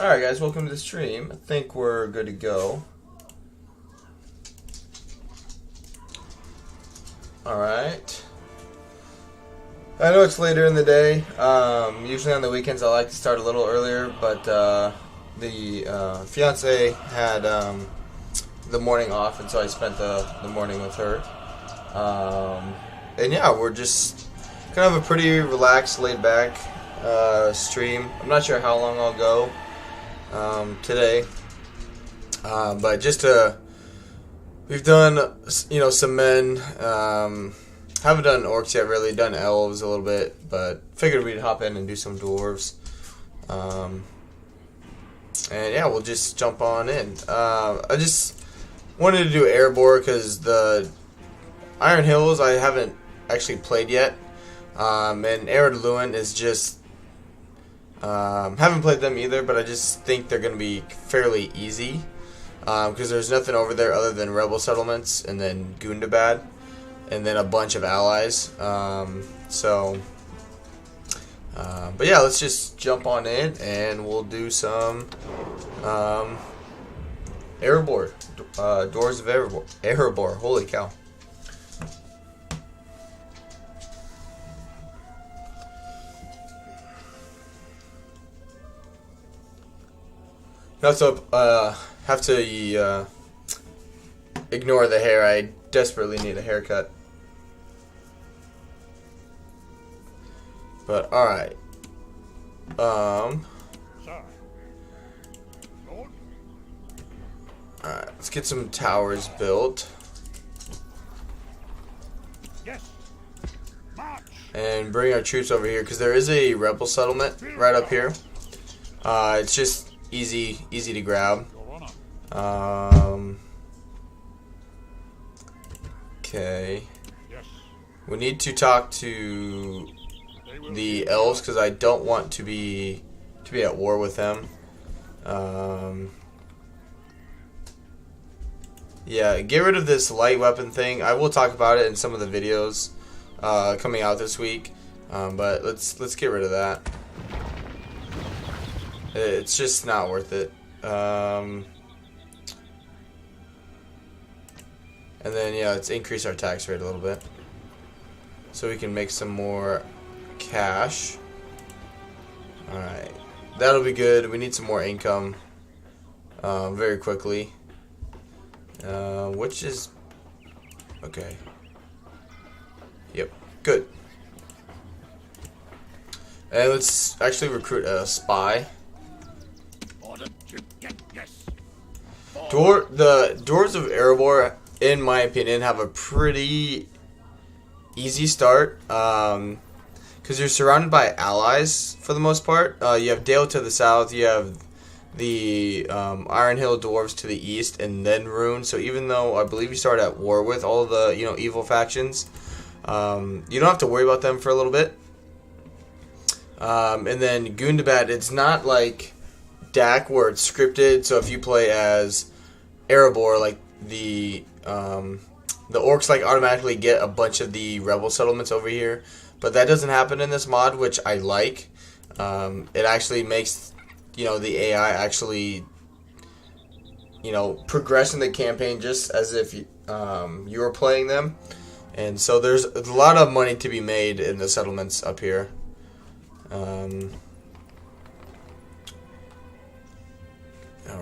Alright guys, welcome to the stream. I think we're good to go. Alright. I know it's later in the day. Usually on the weekends I like to start a little earlier, but the fiance had the morning off, and so I spent the morning with her. And yeah, we're just kind of a pretty relaxed, laid back stream. I'm not sure how long I'll go today, but just we've done some men. Haven't done orcs yet, really. Done elves a little bit, but figured we'd hop in and do some dwarves. And yeah, we'll just jump on in. I just wanted to do Erebor because the Iron Hills I haven't actually played yet, and Erebor is just haven't played them either, but I just think they're going to be fairly easy because there's nothing over there other than rebel settlements and then Gundabad and then a bunch of allies. But yeah, let's just jump on in and we'll do some Erebor, Doors of Erebor. Holy cow. Have to ignore the hair. I desperately need a haircut. But alright. Alright, let's get some towers built. And bring our troops over here because there is a rebel settlement right up here. It's just easy to grab. Okay. We need to talk to the elves because I don't want to be at war with them. Yeah, get rid of this light weapon thing. I will talk about it in some of the videos coming out this week. But let's get rid of that. It's just not worth it. And then yeah, let's increase our tax rate a little bit so we can make some more cash. Alright, that'll be good. We need some more income very quickly, which is okay. Yep, good. And let's actually recruit a spy. The Dwarves of Erebor, in my opinion, have a pretty easy start because you're surrounded by allies for the most part. You have Dale to the south, you have the Iron Hill Dwarves to the east, and then Rune. So even though I believe you start at war with all of the evil factions, you don't have to worry about them for a little bit. And then Gundabad, it's not like DAC where it's scripted. So if you play as Erebor, like the orcs like automatically get a bunch of the rebel settlements over here, but that doesn't happen in this mod, which I like. It actually makes the AI actually progress in the campaign just as if you were playing them, and so there's a lot of money to be made in the settlements up here. All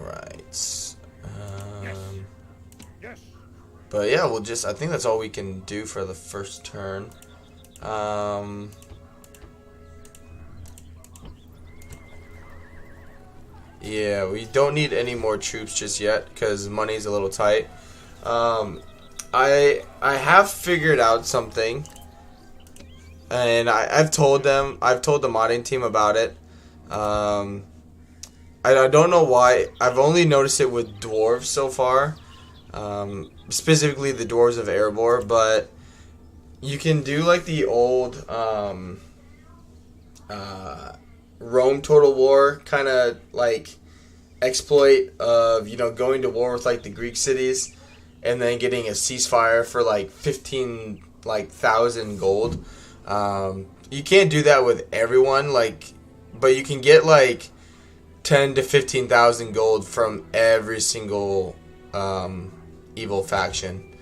right. But yeah, I think that's all we can do for the first turn. Yeah, we don't need any more troops just yet because money's a little tight. I have figured out something, and I've told the modding team about it. I don't know why. I've only noticed it with dwarves so far. Specifically the Dwarves of Erebor, but you can do like the old Rome Total War kind of like exploit of going to war with like the Greek cities and then getting a ceasefire for like 15,000 gold. You can't do that with everyone, but you can get like 10 to 15,000 gold from every single evil faction.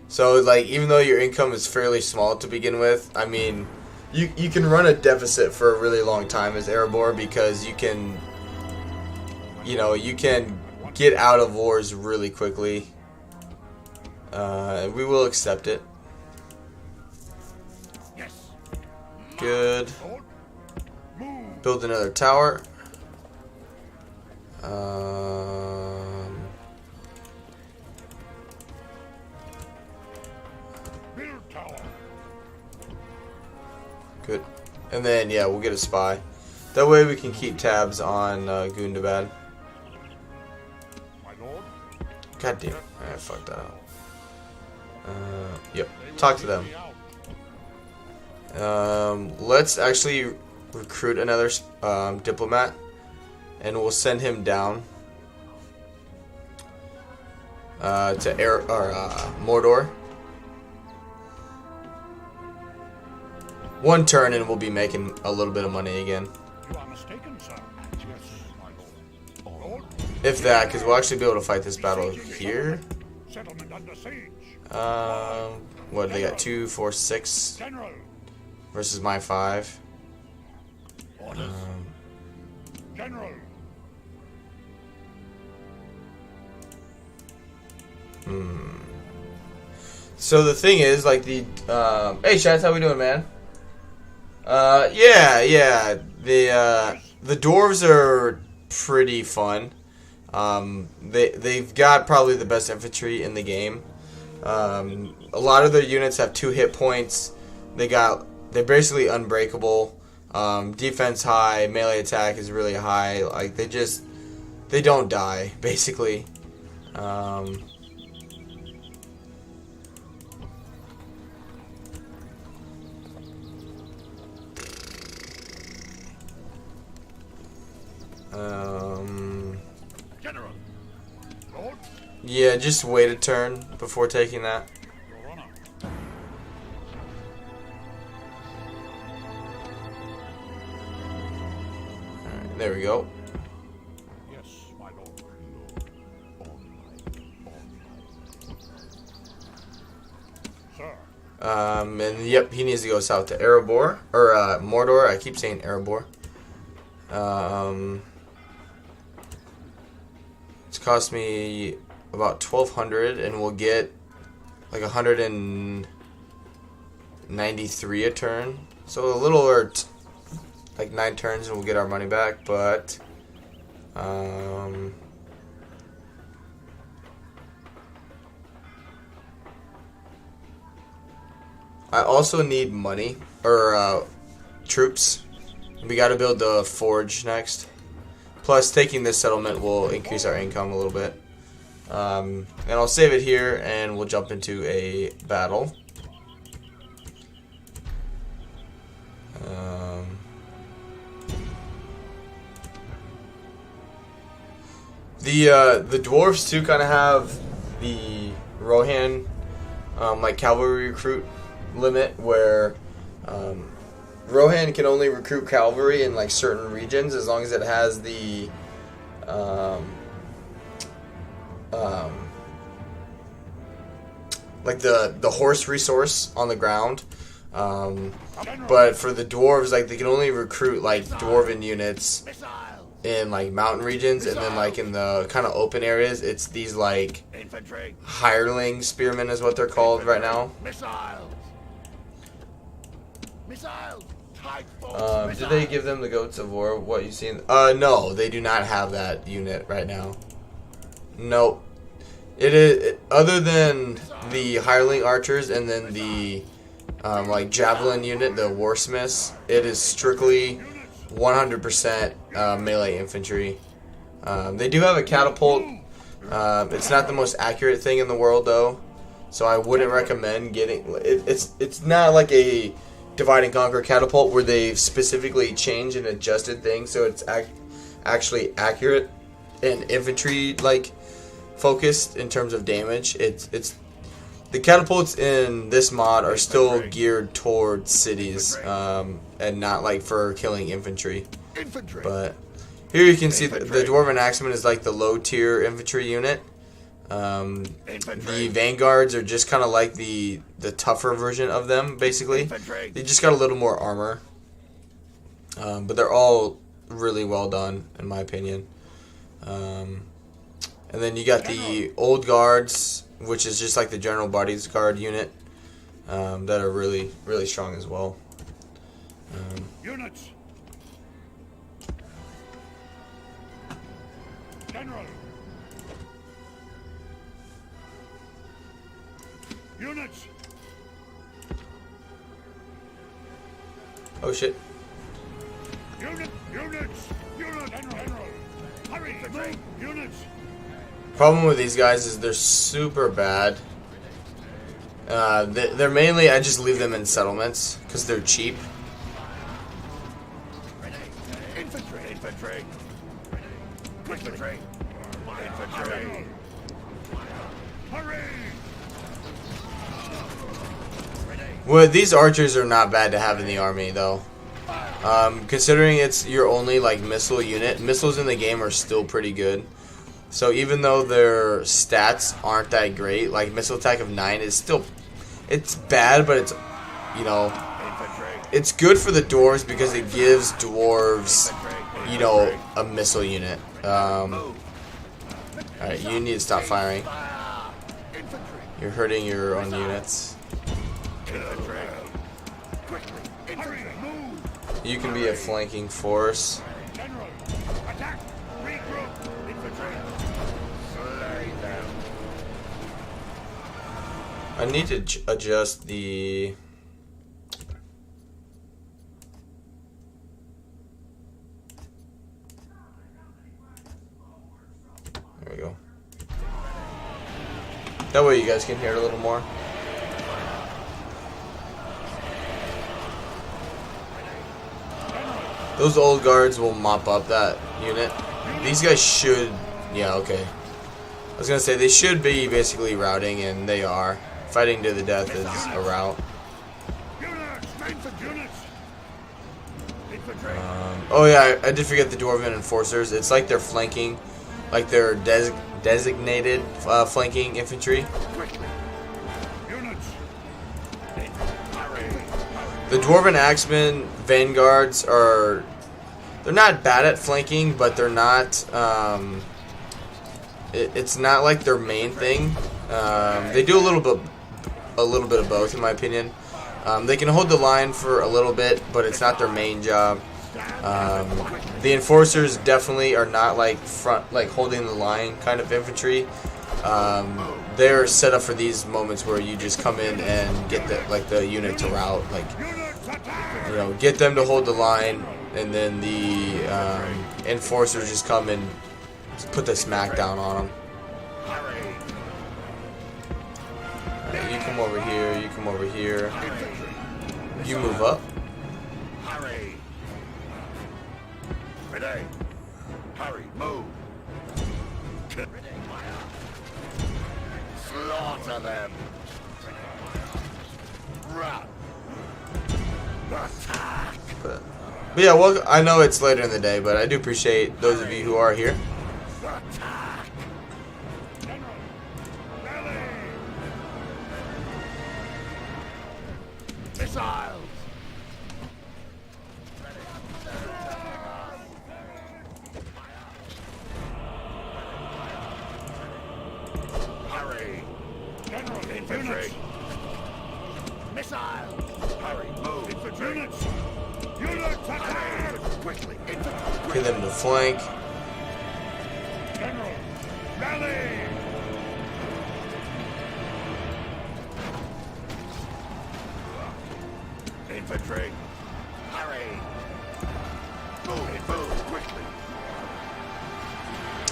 So like, even though your income is fairly small to begin with, I mean, you can run a deficit for a really long time as Erebor, because you can, you can get out of wars really quickly. We will accept it. Good. Build another tower. Good. And then, yeah, we'll get a spy. That way we can keep tabs on Gundabad. God damn. I fucked that up. Yep. Talk to them. Let's actually recruit another diplomat, and we'll send him down to Mordor. One turn and we'll be making a little bit of money again. You are mistaken, sir. Yes, my lord. If that, because we'll actually be able to fight this battle here. Settlement under siege. What, they got 2, 4, 6 General. versus my 5. General. So the thing is, like, the hey Chats, how we doing, man? Yeah, the dwarves are pretty fun. They've got probably the best infantry in the game. A lot of their units have 2 hit points. They're basically unbreakable. Defense high, melee attack is really high. Like, they don't die, basically. General. Lord. Yeah, just wait a turn before taking that. Your honor. Alright, there we go. Yes, my lord. Sir. And yep, he needs to go south to Erebor, or Mordor. I keep saying Erebor. It's cost me about 1,200, and we'll get like 193 a turn. So a little over like 9 turns, and we'll get our money back. But I also need money or troops. We got to build the forge next. Plus, taking this settlement will increase our income a little bit. And I'll save it here, and we'll jump into a battle. The dwarves too kind of have the Rohan like cavalry recruit limit, where Rohan can only recruit cavalry in like certain regions as long as it has the like the horse resource on the ground. But for the dwarves, like, they can only recruit like dwarven units in like mountain regions, and then like in the kind of open areas, it's these like hireling spearmen is what they're called right now. Did they give them the goats of war? What you seen? No, they do not have that unit right now. Nope. It is other than the hireling archers and then the like javelin unit, the warsmiths. It is strictly 100% melee infantry. They do have a catapult. It's not the most accurate thing in the world though, so I wouldn't recommend getting. It's not like a divide and conquer catapult where they've specifically changed and adjusted things so it's actually accurate and infantry like focused in terms of damage. It's the catapults in this mod are still geared towards cities and not like for killing infantry. Infantry. But here you can see the Dwarven Axeman is like the low tier infantry unit. The Vanguards are just kind of like the tougher version of them, basically. They just got a little more armor. But they're all really well done, in my opinion. And then you got the Old Guards, which is just like the General Bodies Guard unit, that are really, really strong as well. Units. General. Units. Oh shit. Units. Units. General. Hurry. Move. Units. Problem with these guys is they're super bad. They're mainly, I just leave them in settlements because they're cheap. Infantry. Infantry. Infantry. Infantry. Hurry. Well, these archers are not bad to have in the army, though. Considering it's your only like missile unit, missiles in the game are still pretty good. So even though their stats aren't that great, like missile attack of 9 is still, it's bad, but it's, you know, it's good for the dwarves because it gives dwarves, you know, a missile unit. Alright, you need to stop firing. You're hurting your own units. You can be a flanking force. General. Attack. Regroup. Infantry. Slay them. I need to adjust the... There we go. That way you guys can hear it a little more. Those old guards will mop up that unit. These guys should... Yeah, okay. I was going to say, they should be basically routing, and they are. Fighting to the death is a rout. Oh yeah, I did forget the Dwarven Enforcers. It's like they're flanking, like they're designated flanking infantry. The Dwarven Axemen Vanguards are, they're not bad at flanking, but they're not, it's not like their main thing. They do a little bit of both, in my opinion. They can hold the line for a little bit, but it's not their main job. The Enforcers definitely are not like holding the line kind of infantry. They're set up for these moments where you just come in and get the unit to rout, like, you know, get them to hold the line, and then the Enforcers just come and put the smack down on them. Right, you come over here, you come over here. You move up. Hurry. Ready. Hurry, move. Slaughter them. Run. Attack. But yeah, well, I know it's later in the day, but I do appreciate those of you who are here. Attack. General. Rally. Missiles. Hurry. General. Infantry. Missiles. Hurry. Move. Infantry. Units. Units. Attack. Quickly. Infantry. Get them to flank. General. Rally. Infantry. Hurry. Move. Move. Quickly.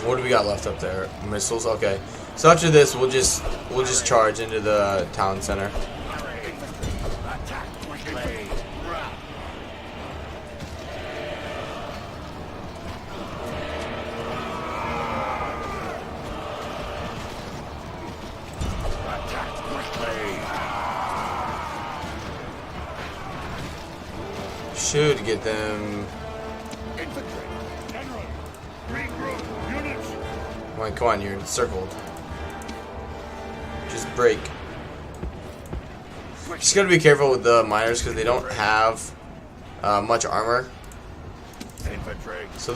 What do we got left up there? Missiles. Okay. So after this, we'll just charge into the town center. Hurry. Attack quickly. Run. Attack quickly. Should get them. come on, you're encircled. Just break. Just gotta be careful with the miners because they don't have much armor. So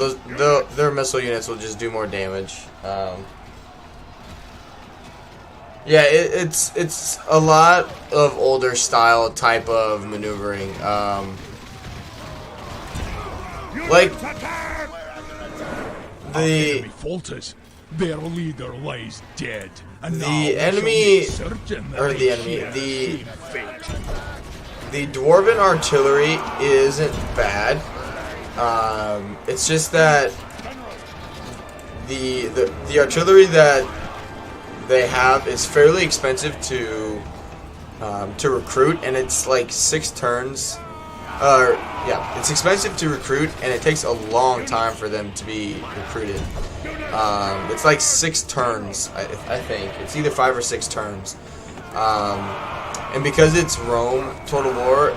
their missile units will just do more damage. Yeah, it's a lot of older style type of maneuvering. Like the their leader lies dead, and the enemy or the Dwarven artillery isn't bad. It's just that the artillery that they have is fairly expensive to recruit, and it's like 6 turns. Yeah, it's expensive to recruit, and it takes a long time for them to be recruited. It's like 6 turns, I think. It's either 5 or 6 turns. And because it's Rome Total War,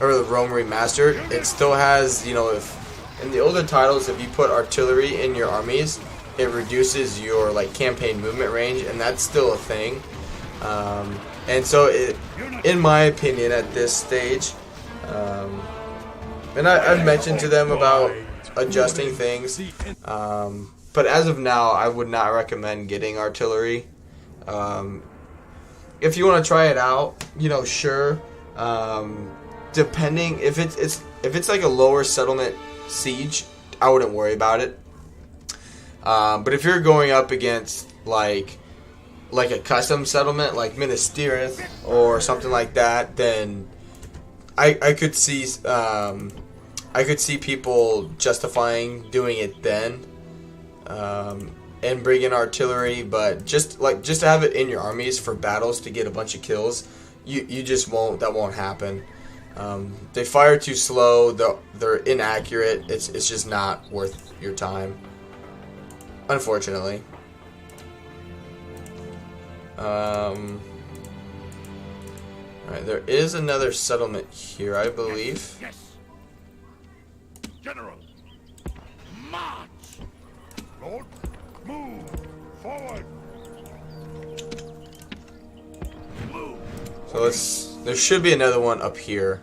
or the Rome Remastered, it still has, you know, if in the older titles, if you put artillery in your armies, it reduces your like campaign movement range, and that's still a thing. And so, in my opinion, at this stage, and I've mentioned to them about adjusting things, but as of now, I would not recommend getting artillery. If you want to try it out, you know, sure. Depending if it's like a lower settlement siege, I wouldn't worry about it. But if you're going up against like a custom settlement like Minas Tirith or something like that, then I could see people justifying doing it then, and bring in artillery. But just to have it in your armies for battles to get a bunch of kills, you just won't. That won't happen. They fire too slow. They're inaccurate. It's just not worth your time, unfortunately. Alright, there is another settlement here, I believe. Yes. General, march. Lord, move forward. Move. So there should be another one up here.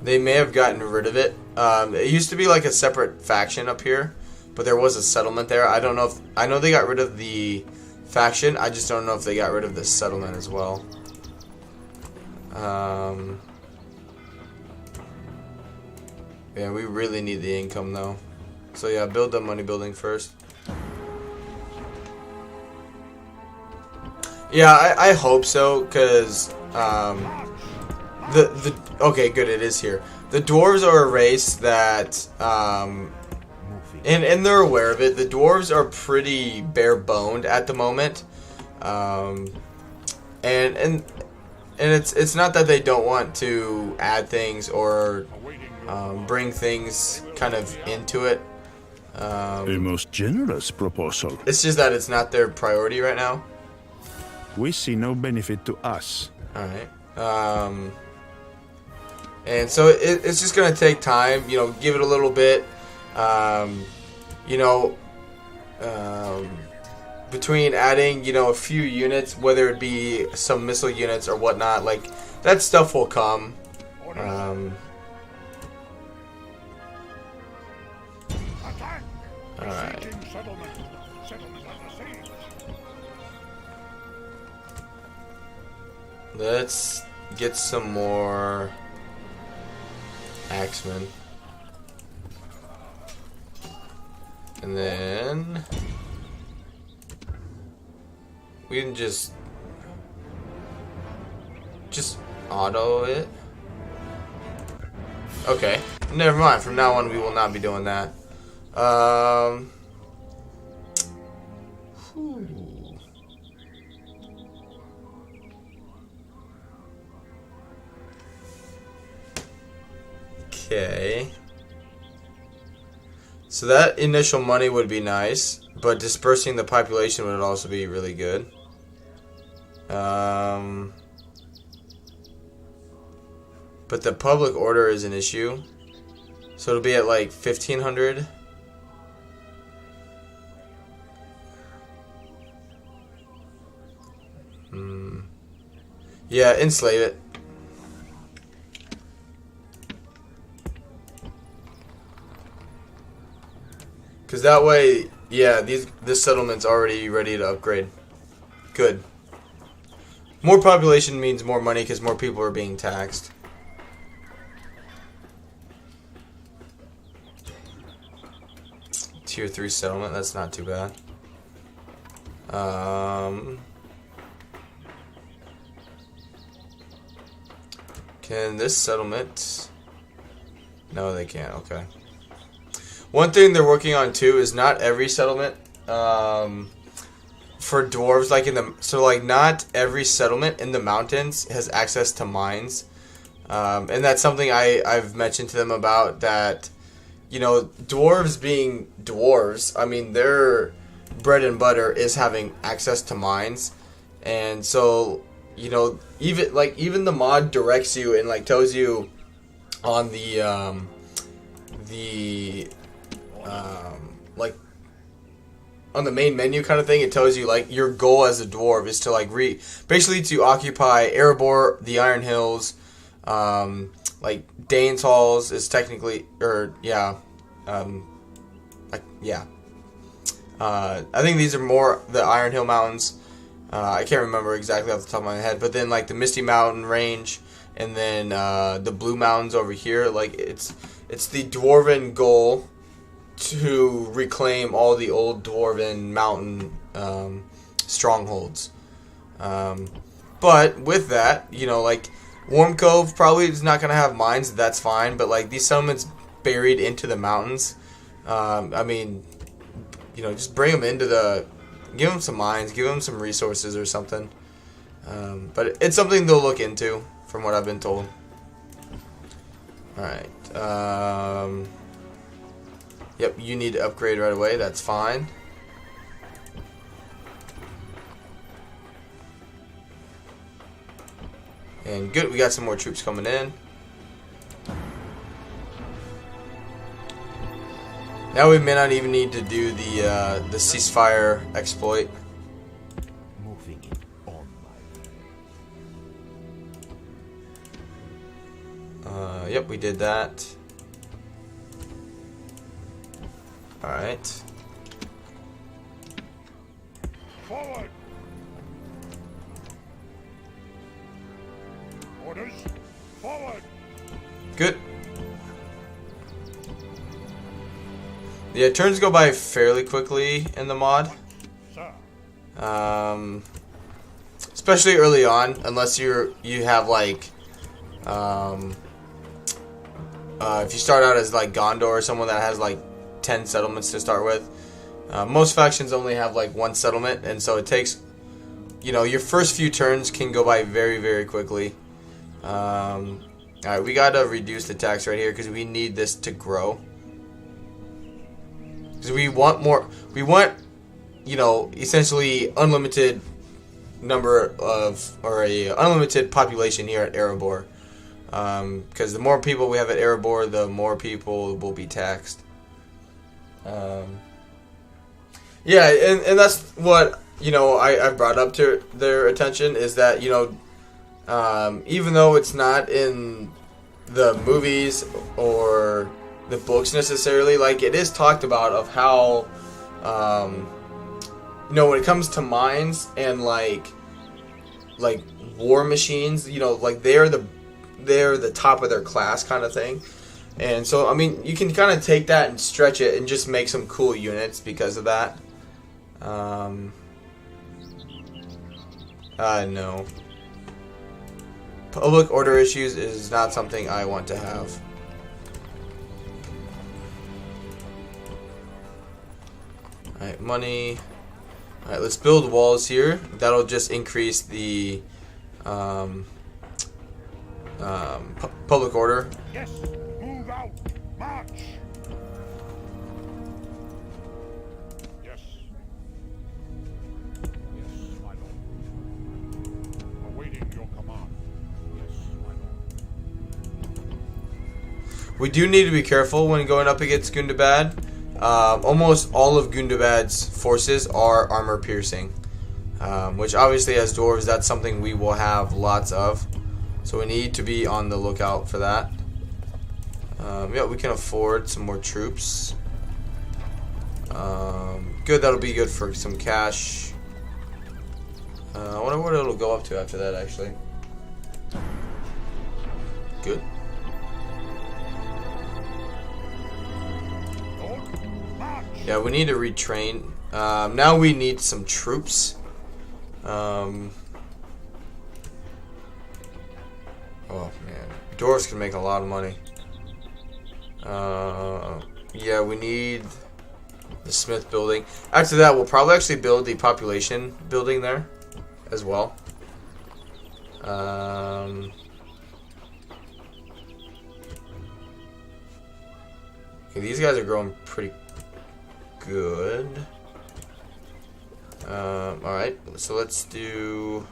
They may have gotten rid of it. It used to be like a separate faction up here, but there was a settlement there. I don't know if I know they got rid of the faction. I just don't know if they got rid of the settlement as well. Yeah, we really need the income though. So yeah, build the money building first. Yeah, I hope so, because okay, good, it is here. The dwarves are a race that and they're aware of it. The dwarves are pretty bare-boned at the moment, and it's not that they don't want to add things or bring things kind of into it. A most generous proposal. It's just that it's not their priority right now. We see no benefit to us. Alright. And so it's just going to take time, you know, give it a little bit. You know, between adding, you know, a few units, whether it be some missile units or whatnot, like, that stuff will come. Alright. Let's get some more axemen. And then we can just auto it. Okay, never mind. From now on, we will not be doing that. Okay. So that initial money would be nice, but dispersing the population would also be really good. But the public order is an issue. So it'll be at like 1,500. Yeah, enslave it. Because that way, yeah, this settlement's already ready to upgrade. Good. More population means more money because more people are being taxed. Tier 3 settlement, that's not too bad. Can this settlement... No, they can't. Okay. One thing they're working on too is not every settlement for dwarves, like like not every settlement in the mountains has access to mines, and that's something I've mentioned to them about, that you know, dwarves being dwarves, I mean, their bread and butter is having access to mines, and so you know, even the mod directs you and like tells you on the like on the main menu kind of thing, it tells you like your goal as a dwarf is to like basically to occupy Erebor, the Iron Hills, like Dane's Halls is technically, or yeah, like yeah. I think these are more the Iron Hill Mountains. I can't remember exactly off the top of my head, but then like the Misty Mountain range, and then the Blue Mountains over here. Like it's the Dwarven goal to reclaim all the old Dwarven mountain strongholds. But with that, you know, like Warm Cove probably is not going to have mines. That's fine. But like these settlements buried into the mountains, I mean, you know, just bring them into give them some mines, give them some resources or something. But it's something they'll look into, from what I've been told. Alright. Yep, you need to upgrade right away. That's fine. And good, we got some more troops coming in. Now we may not even need to do the ceasefire exploit. Moving it on my way. Yep, we did that. Alright. Forward! Orders! Forward! Good. Yeah, turns go by fairly quickly in the mod. Sir. Especially early on, unless you have like if you start out as like Gondor or someone that has like 10 settlements to start with. Most factions only have like one settlement, and so it takes, you know, your first few turns can go by very, very quickly. Alright, we gotta reduce the tax right here because we need this to grow. Because we want more, you know, essentially unlimited number of, or a unlimited population here at Erebor. Because the more people we have at Erebor, the more people will be taxed. Yeah, and that's what, you know, I brought up to their attention, is that, you know, even though it's not in the movies or the books necessarily, like it is talked about of how, you know, when it comes to mines and like war machines, you know, like they're the top of their class kind of thing. And so, I mean, you can kind of take that and stretch it and just make some cool units because of that. No. Public order issues is not something I want to have. Alright, money. Alright, let's build walls here. That'll just increase the public order. Yes, move out. March. Yes. Yes, my lord. Awaiting your command. Yes, my lord. We do need to be careful when going up against Gundabad. Almost all of Gundabad's forces are armor piercing, which obviously as dwarves that's something we will have lots of. So we need to be on the lookout for that. Yeah, we can afford some more troops. Good, that'll be good for some cash. I wonder what it'll go up to after that, actually. Good. Yeah, we need to retrain. Now we need some troops. Oh man, dwarves can make a lot of money. Yeah, we need the Smith building. After that, we'll probably actually build the population building there as well. Okay, these guys are growing pretty good. Alright, so let's do...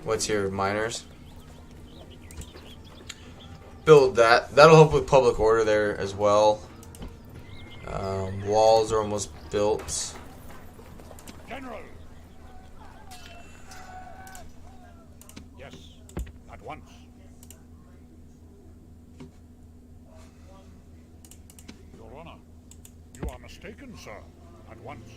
What's here? Miners. Build that. That'll help with public order there as well. Walls are almost built. General. Yes, at once. Your Honor, you are mistaken, sir. At once.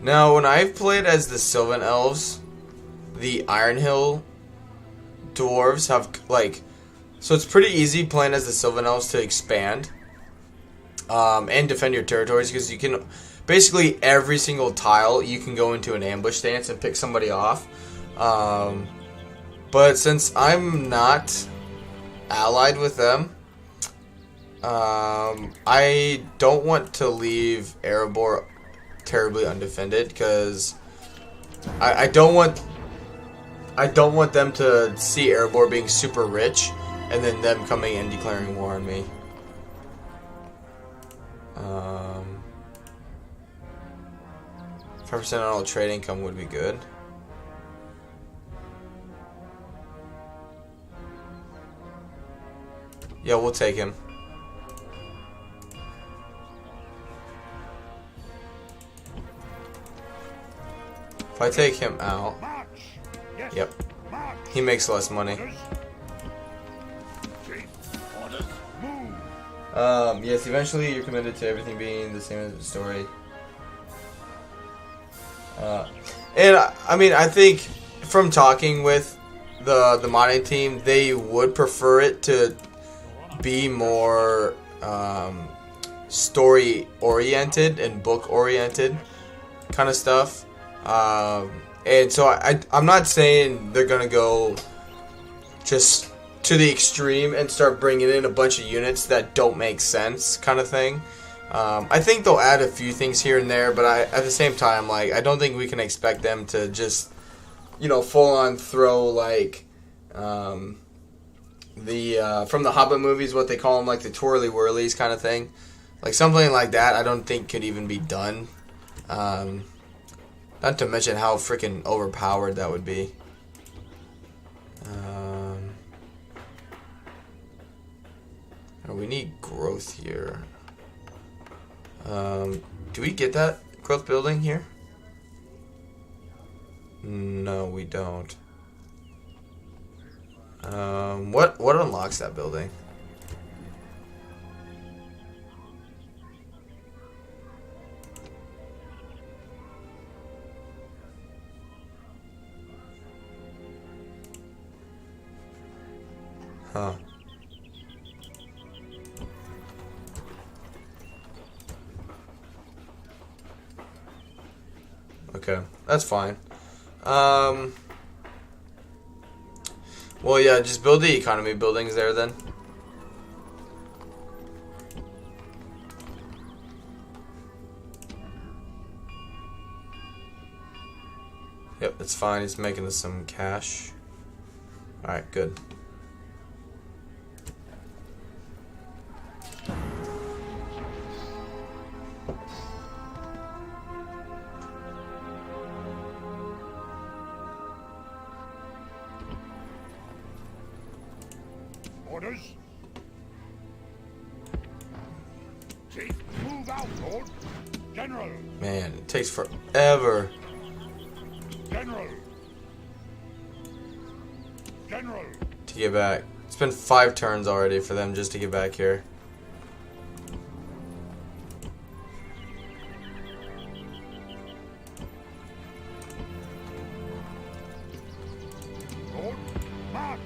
Now, when I've played as the Sylvan Elves, the Iron Hill dwarves have, like... So it's pretty easy playing as the Sylvan Elves to expand. And defend your territories, because you can... Basically, every single tile, you can go into an ambush stance and pick somebody off. But since I'm not allied with them, I don't want to leave Erebor terribly undefended, because I don't want them to see Erebor being super rich and then them coming and declaring war on me. 5% on all trade income would be good. Yeah, we'll take him. If I take him out, yep, he makes less money. Yes, eventually you're committed to everything being the same as the story. And I mean, I think from talking with the modding team, they would prefer it to be more story oriented and book oriented kind of stuff. And so I'm not saying they're gonna go just to the extreme and start bringing in a bunch of units that don't make sense, kind of thing. I think they'll add a few things here and there, but at the same time, like, I don't think we can expect them to just, you know, full on throw like from the Hobbit movies, what they call them, like the twirly whirlies kind of thing, like something like that. I don't think could even be done. Not to mention how freaking overpowered that would be. We need growth here. Do we get that growth building here? No, we don't. What unlocks that building? Huh. Okay, that's fine. Well, yeah, just build the economy buildings there then. Yep, it's fine. It's making us some cash. Alright, good. Move out, Lord. General. Man, it takes forever. General. General. To get back. It's been 5 turns already for them just to get back here. Lord, march.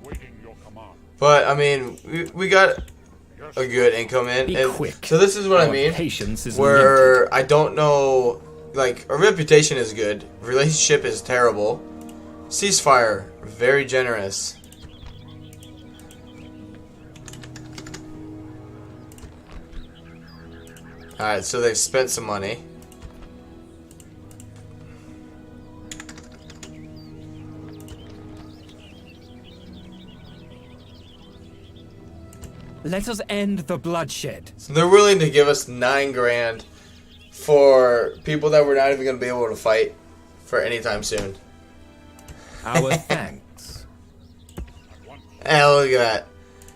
Awaiting your command. But I mean, we got a good income in. Be And quick. so this is what I Our mean. patience is Where I don't know, like, our reputation is good, relationship is terrible, ceasefire very generous. All right, so they've spent some money. Let us end the bloodshed. So they're willing to give us 9 grand for people that we're not even going to be able to fight for any time soon. Our thanks. Hey, look at that.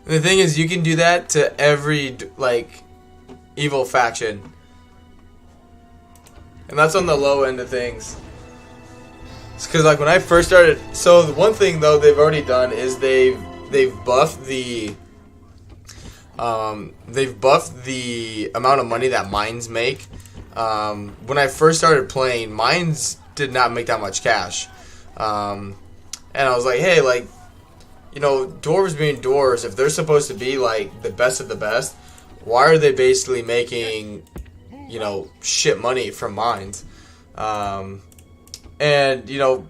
And the thing is, you can do that to every, like, evil faction. And that's on the low end of things. It's because, like, when I first started... So, the one thing, though, they've already done is they've buffed the... they've buffed the amount of money that mines make. When I first started playing, mines did not make that much cash. And I was like, hey, like, you know, dwarves being dwarves, if they're supposed to be, like, the best of the best, why are they basically making, you know, shit money from mines? And, you know,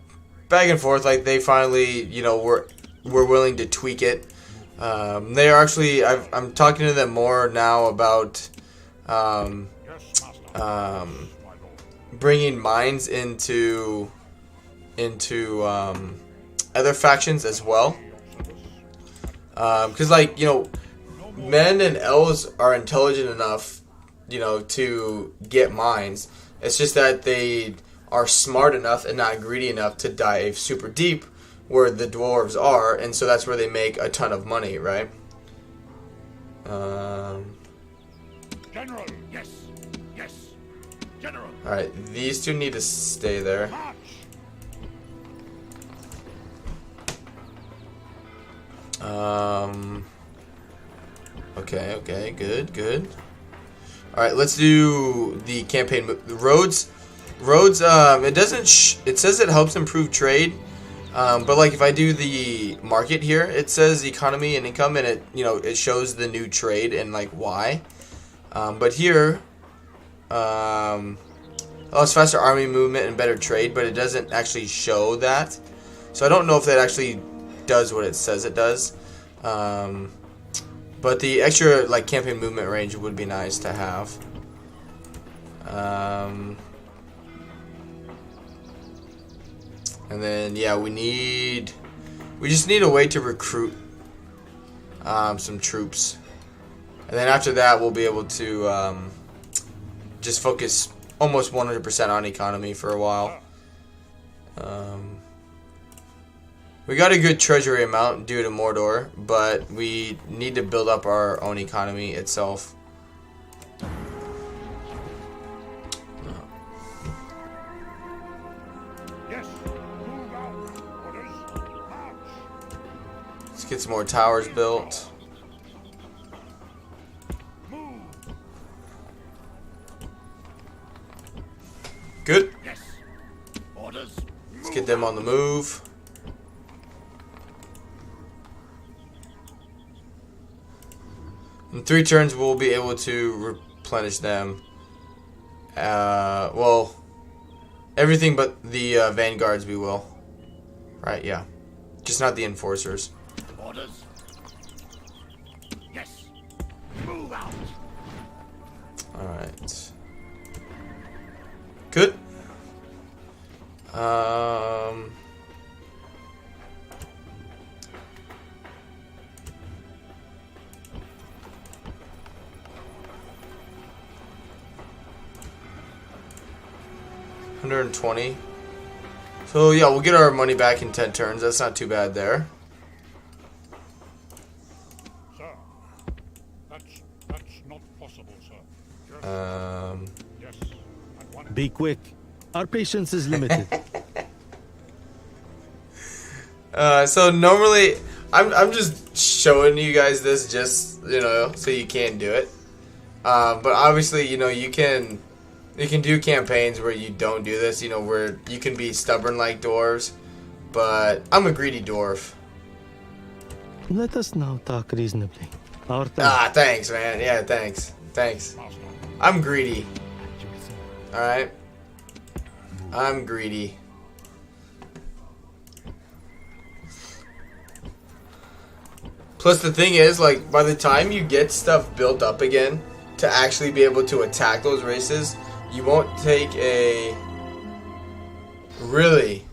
back and forth, like, they finally, you know, were willing to tweak it. They are actually, I'm talking to them more now about bringing mines into other factions as well. Because, like, you know, men and elves are intelligent enough, you know, to get mines. It's just that they are smart enough and not greedy enough to dive super deep where the dwarves are, and so that's where they make a ton of money, right? General, yes, yes. General. Alright, these two need to stay there. March. Okay, good. Alright, let's do the campaign. The roads, it doesn't, it says it helps improve trade. But like if I do the market here, it says economy and income, and it, you know, it shows the new trade and like why. But here, oh, it's faster army movement and better trade, but it doesn't actually show that. So I don't know if that actually does what it says it does. But the extra like campaign movement range would be nice to have. And then, yeah, we just need a way to recruit some troops. And then after that, we'll be able to just focus almost 100% on economy for a while. We got a good treasury amount due to Mordor, but we need to build up our own economy itself. Let's get some more towers built. Good. Let's get them on the move. In 3 turns, we'll be able to replenish them. Well, everything but the vanguards we will. Right, yeah. Just not the enforcers. Orders. Yes. Move out. Alright. Good. $120. So yeah, we'll get our money back in 10 turns. That's not too bad there. Sir. That's not possible, sir. Yes. At once. Be quick. Our patience is limited. So normally, I'm just showing you guys this just, you know, so you can do it. But obviously, you know, you can do campaigns where you don't do this, you know, where you can be stubborn like dwarves. But I'm a greedy dwarf. Let us now talk reasonably. Our time. Thanks, man. Yeah, thanks. I'm greedy. Alright? I'm greedy. Plus the thing is, like, by the time you get stuff built up again to actually be able to attack those races, you won't take a... Really?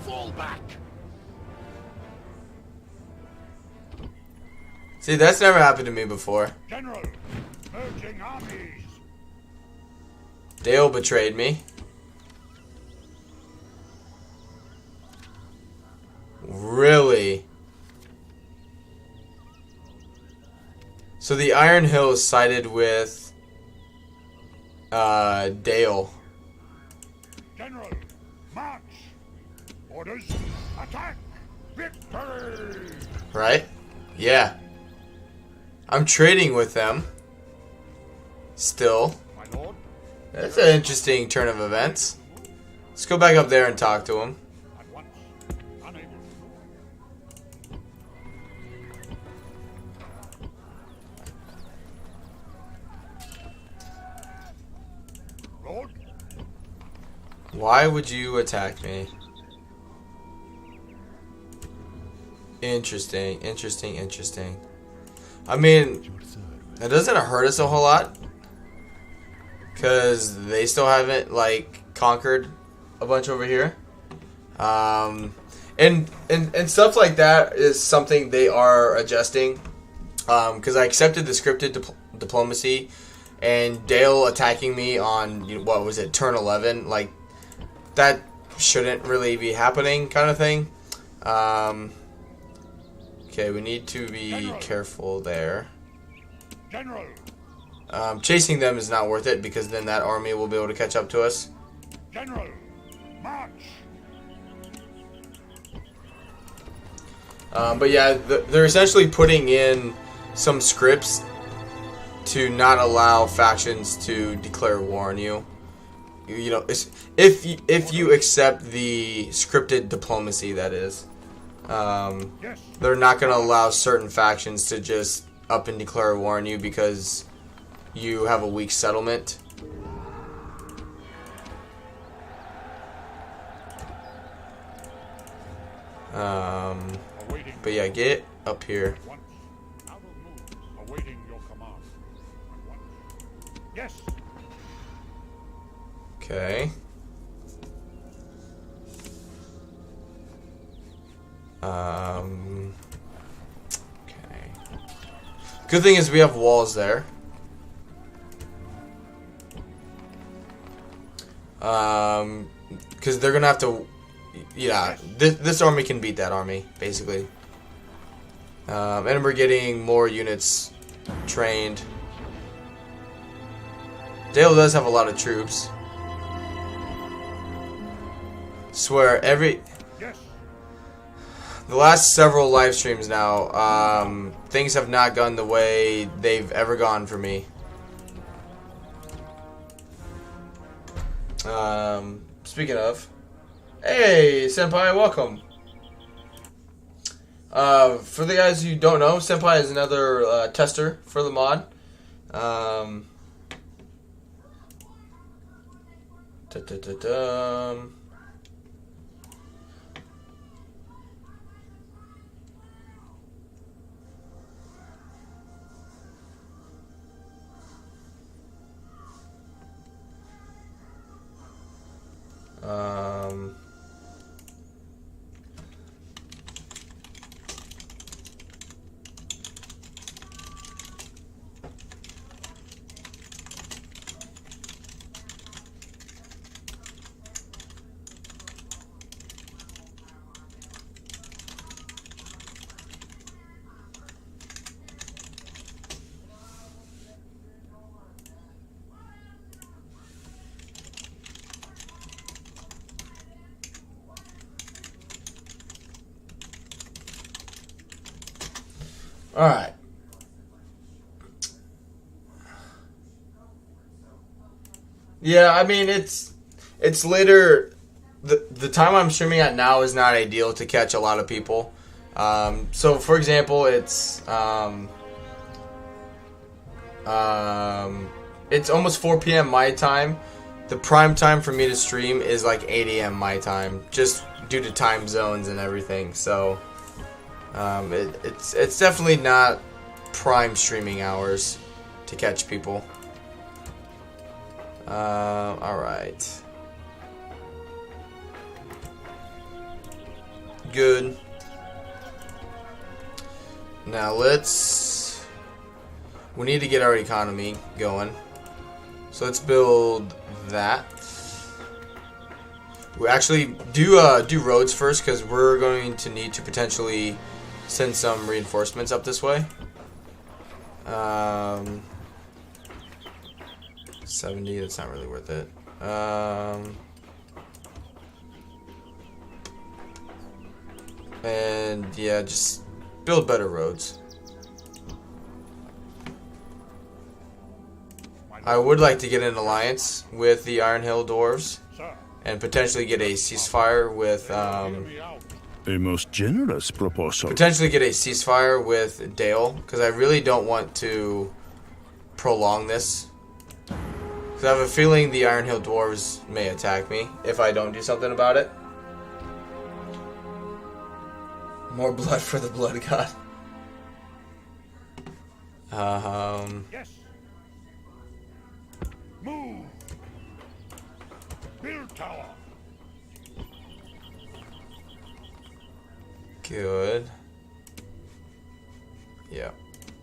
Fall back. See, that's never happened to me before. General, merging armies. Dale betrayed me. Really? So the Iron Hills sided with Dale. General, march. Orders, attack. Victory. Right? Yeah. I'm trading with them. Still. My lord. That's an interesting turn of events. Let's go back up there and talk to him. At once. Unable. Lord. Why would you attack me? Interesting. I mean, it doesn't hurt us a whole lot. Because they still haven't, like, conquered a bunch over here. And stuff like that is something they are adjusting. Because I accepted the scripted diplomacy. And Dale attacking me on, you know, what was it, turn 11. Like, that shouldn't really be happening, kind of thing. Okay, we need to be careful there. General. Chasing them is not worth it because then that army will be able to catch up to us. General, march. But yeah, they're essentially putting in some scripts to not allow factions to declare war on you. You know, if you accept the scripted diplomacy, that is. Yes. They're not going to allow certain factions to just up and declare war on you because you have a weak settlement. But yeah, get up here. At once. I will move, awaiting your command. At once. Yes. Okay. Okay. Good thing is we have walls there. Because they're gonna have to. Yeah, this army can beat that army basically. And we're getting more units trained. Dale does have a lot of troops. Swear every. Yes. The last several live streams now, things have not gone the way they've ever gone for me. Speaking of, hey Senpai, welcome. For the guys who don't know, Senpai is another tester for the mod. All right. Yeah, I mean it's later. The time I'm streaming at now is not ideal to catch a lot of people. So for example, it's almost 4 p.m. my time. The prime time for me to stream is like 8 a.m. my time, just due to time zones and everything. So it's definitely not prime streaming hours to catch people. All right. Good. Now we need to get our economy going. So let's build that. We actually do roads first, because we're going to need to potentially send some reinforcements up this way. 70, that's not really worth it. And yeah, just build better roads. I would like to get an alliance with the Iron Hill Dwarves and potentially get a ceasefire with A most generous proposal. potentially get a ceasefire with Dale, because I really don't want to prolong this. Because I have a feeling the Iron Hill Dwarves may attack me if I don't do something about it. More blood for the Blood God. Yes. Move. Build tower. Good. Yeah.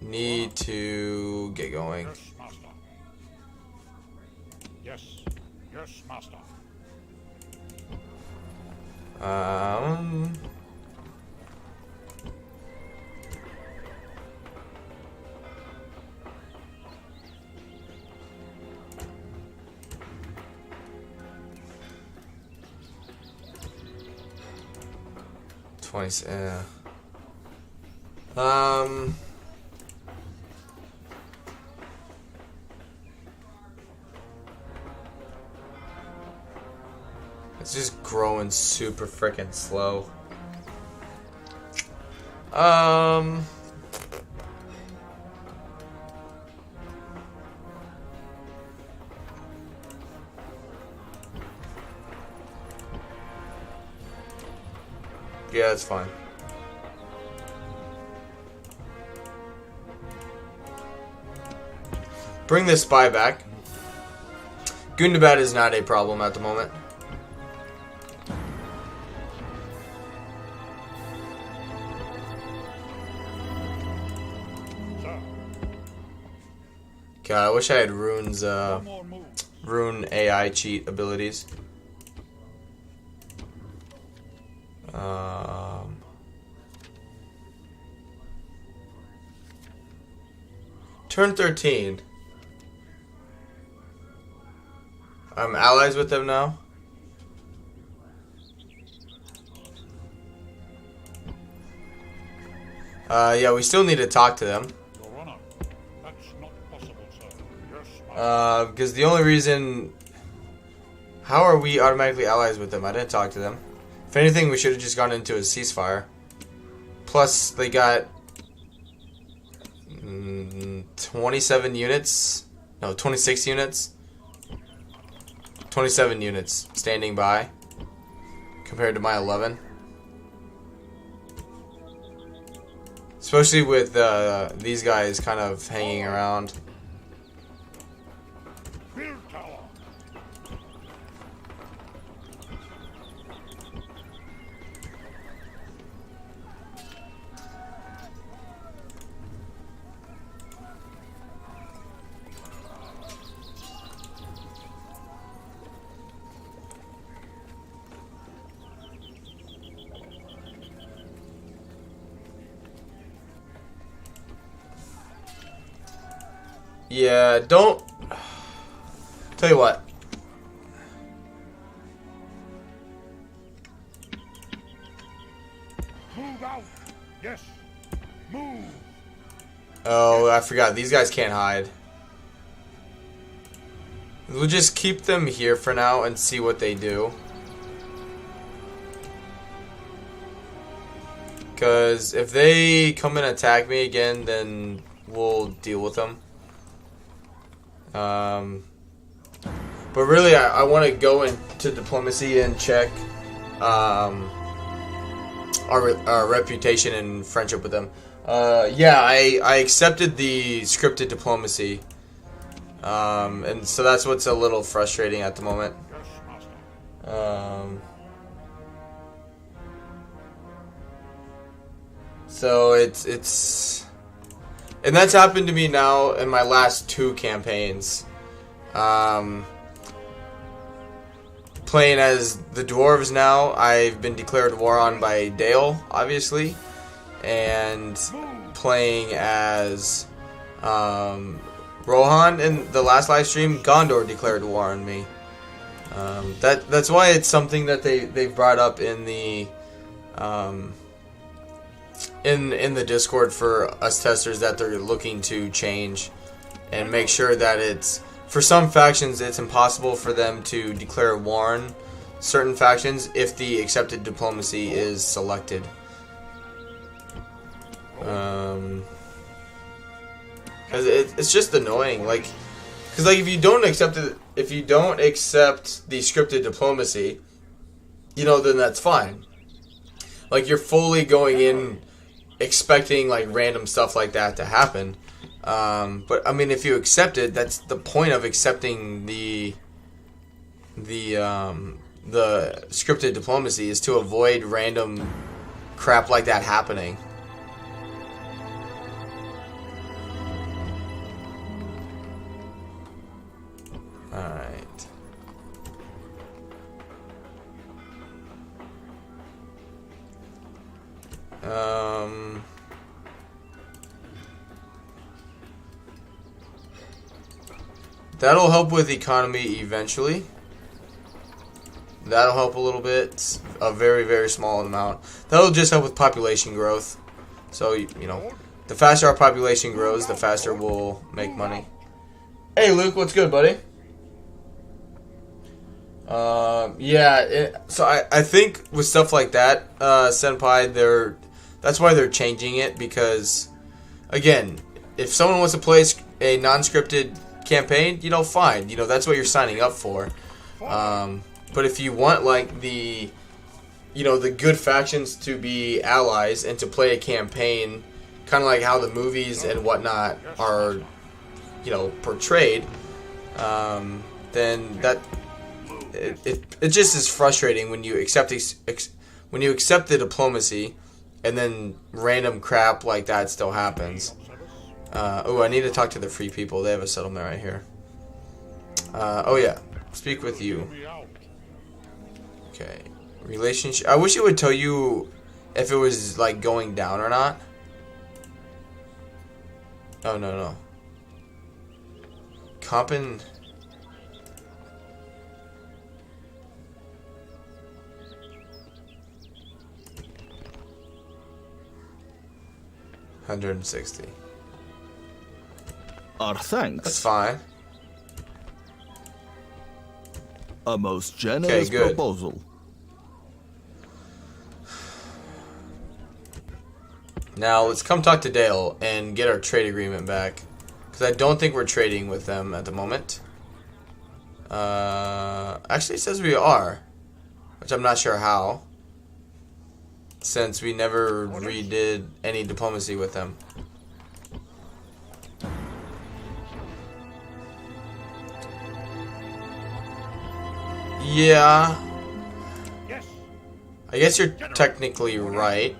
Need to get going. Yes, master. Yes. Yes, master. It's just growing super freaking slow. Yeah, that's fine. Bring this spy back. Gundabad is not a problem at the moment. God, I wish I had Rune's Rune AI cheat abilities. Turn 13. I'm allies with them now. Yeah, we still need to talk to them. Your Honor, that's not possible, sir. Yes, Because the only reason... How are we automatically allies with them? I didn't talk to them. If anything, we should have just gone into a ceasefire. Plus, they got... 27 units. No, 26 units. 27 units standing by. Compared to my 11. Especially with these guys kind of hanging around. build tower. Yeah, don't... Tell you what. Move out. Yes. Move. Oh, I forgot. These guys can't hide. We'll just keep them here for now and see what they do. Because if they come and attack me again, then we'll deal with them. But really, I want to go into diplomacy and check our reputation and friendship with them. Yeah, I accepted the scripted diplomacy. And so that's what's a little frustrating at the moment. So it's and that's happened to me now in my last 2 campaigns. Playing as the dwarves now, I've been declared war on by Dale, obviously, and playing as Rohan in the last live stream, Gondor declared war on me. That's why it's something that they've brought up in the in the Discord for us testers, that they're looking to change and make sure that it's, for some factions it's impossible for them to declare war on certain factions if the accepted diplomacy is selected. Cause it's just annoying, like, cause like if you don't accept the scripted diplomacy, you know, then that's fine. Like, you're fully going in expecting like random stuff like that to happen. But I mean, if you accept it, that's the point of accepting the scripted diplomacy, is to avoid random crap like that happening. Alright. That'll help with economy eventually. That'll help a little bit, a very, very small amount. That'll just help with population growth. So, you know, the faster our population grows, the faster we'll make money. Hey Luke, what's good, buddy? So I think with stuff like that, Senpai, that's why they're changing it, because, again, if someone wants to play a non-scripted campaign, you know, fine. You know, that's what you're signing up for. But if you want, like, the good factions to be allies and to play a campaign, kind of like how the movies and whatnot are, you know, portrayed, then that it just is frustrating when you accept the diplomacy and then random crap like that still happens. I need to talk to the free people. They have a settlement right here. Oh yeah, speak with you. Okay, relationship. I wish it would tell you if it was like going down or not. Oh no. Compen. $160. Our thanks. That's fine. A most generous proposal. Now let's come talk to Dale and get our trade agreement back, because I don't think we're trading with them at the moment. Actually, it says we are, which I'm not sure how, since we never redid any diplomacy with them. Yeah. Yes. I guess you're technically right.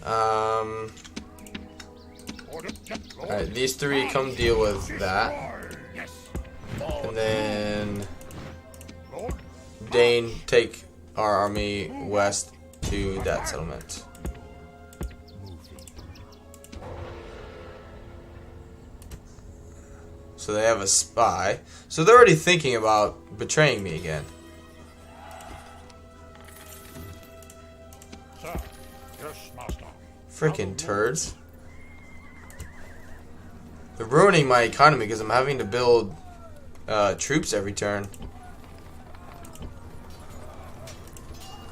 Alright, these 3 come deal with that. And then Dane, take our army west to that settlement. So they have a spy. So they're already thinking about betraying me again. Sir, yes, master. Freaking turds. They're ruining my economy because I'm having to build troops every turn.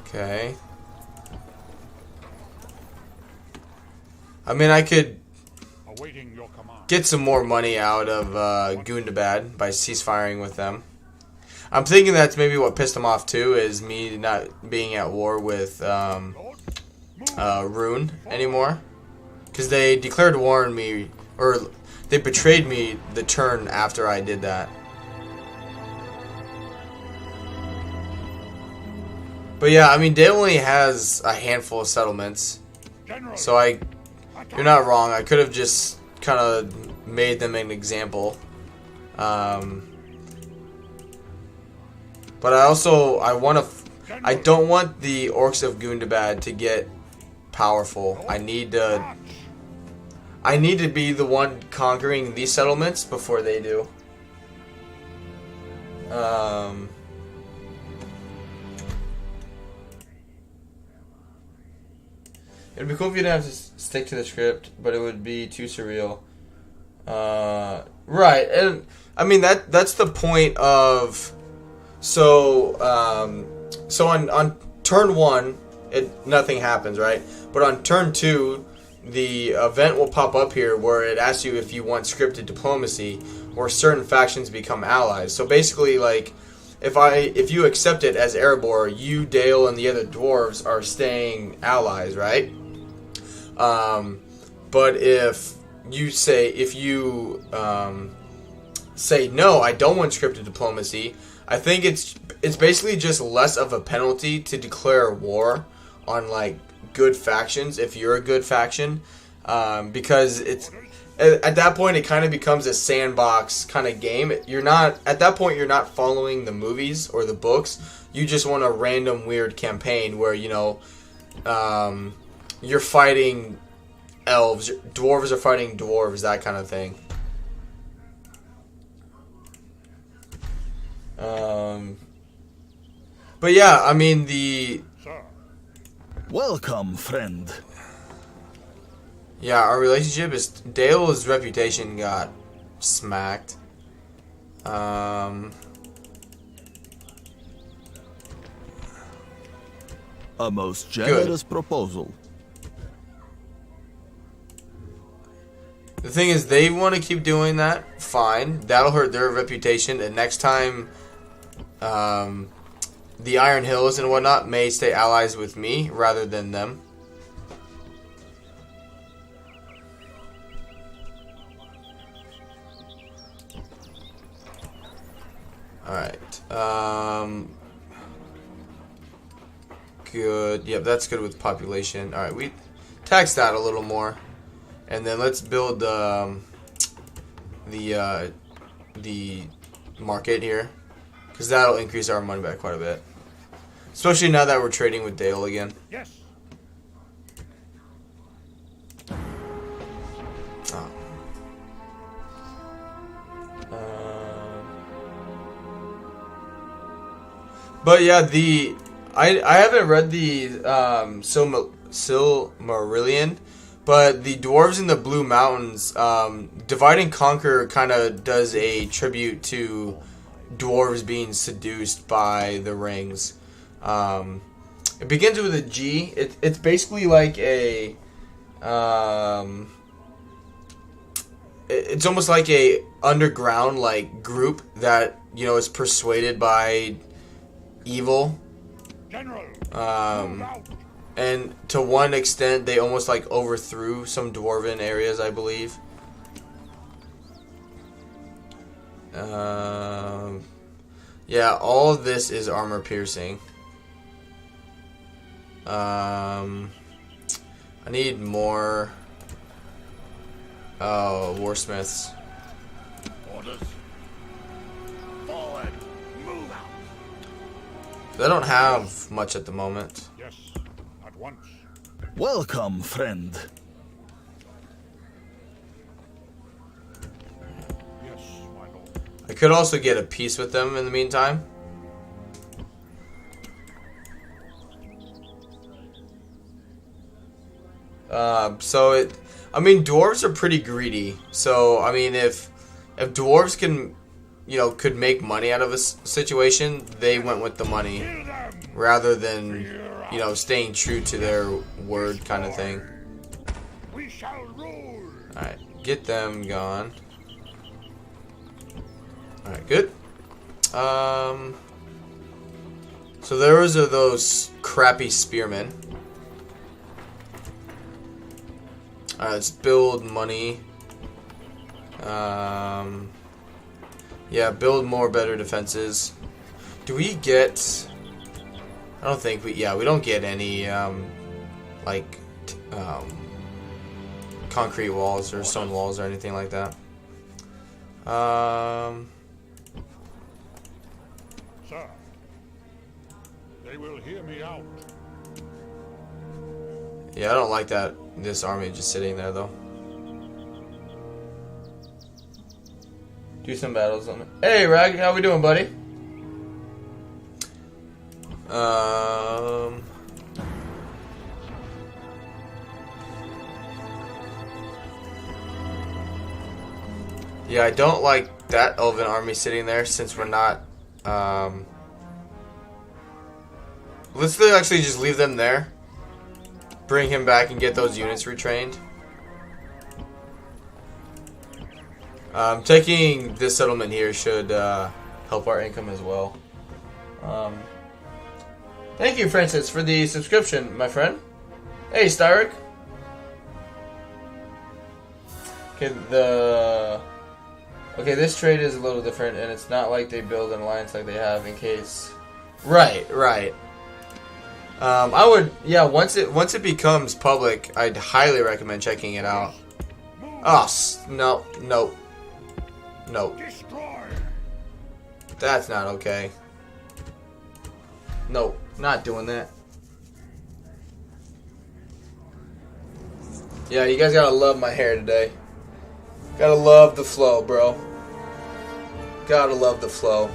Okay. I mean, I could Awaiting your command. get some more money out of Gundabad by ceasefiring with them. I'm thinking that's maybe what pissed them off too, is me not being at war with Rune anymore. Because they declared war on me, or they betrayed me the turn after I did that. But yeah, I mean, Dale only has a handful of settlements. General. So you're not wrong. I could have just kind of made them an example. But I don't want the Orcs of Gundabad to get powerful. I need to be the one conquering these settlements before they do. It'd be cool if you didn't have to stick to the script, but it would be too surreal. Right, and I mean that's the point of. So on turn 1, nothing happens, right? But on turn 2, the event will pop up here where it asks you if you want scripted diplomacy, or certain factions become allies. So basically, like, if you accept it as Erebor, you, Dale, and the other dwarves are staying allies, right? But if you say no, I don't want scripted diplomacy, I think it's basically just less of a penalty to declare war on like good factions if you're a good faction, because it's at that point it kind of becomes a sandbox kind of game. You're not following the movies or the books. You just want a random weird campaign where you're fighting elves, dwarves are fighting dwarves, that kind of thing. But yeah, I mean Welcome, friend. Yeah, our relationship is Dale's reputation got smacked. A most generous proposal. The thing is, they want to keep doing that. Fine, that'll hurt their reputation, and next time, the Iron Hills and whatnot may stay allies with me rather than them. Alright. Good. Yep, that's good with population. Alright, we tax that a little more. And then let's build the market here. Because that'll increase our money by quite a bit. Especially now that we're trading with Dale again. Yes. Oh. But yeah, I haven't read the Silmarillion, but the dwarves in the Blue Mountains, Divide and Conquer kind of does a tribute to dwarves being seduced by the rings. It begins with a G. It's basically like a it's almost like a underground like group that is persuaded by evil. General. And to one extent, they almost like overthrew some dwarven areas, I believe. Yeah, all of this is armor piercing. I need more warsmiths. Orders. Forward. Move out. I don't have much at the moment. Yes. At once. Welcome, friend. Yes, my lord. I could also get a peace with them in the meantime. So it, I mean, dwarves are pretty greedy. So I mean, if dwarves can, you know, could make money out of a situation, they went with the money rather than, you know, staying true to their word kind of thing. We shall rule. All right, get them gone. All right, good. So those are those crappy spearmen. Alright, let's build money. Yeah, build more better defenses. Do we get... I don't think we... Yeah, we don't get any, like, concrete walls or stone walls or anything like that. Sir, they will hear me out. Yeah, I don't like that. This army just sitting there, though. Do some battles on it. Hey, Rag, how we doing, buddy? Yeah, I don't like that elven army sitting there since we're not. Let's actually just leave them there. Bring him back and get those units retrained. Taking this settlement here should help our income as well. Thank you, Francis, for the subscription, my friend. Hey, Styric. Okay, this trade is a little different, and it's not like they build an alliance like they have in case. Right. I would, yeah. Once it becomes public, I'd highly recommend checking it out. Oh, no. Destroy. That's not okay. No, not doing that. Yeah, you guys gotta love my hair today. Gotta love the flow, bro. Gotta love the flow.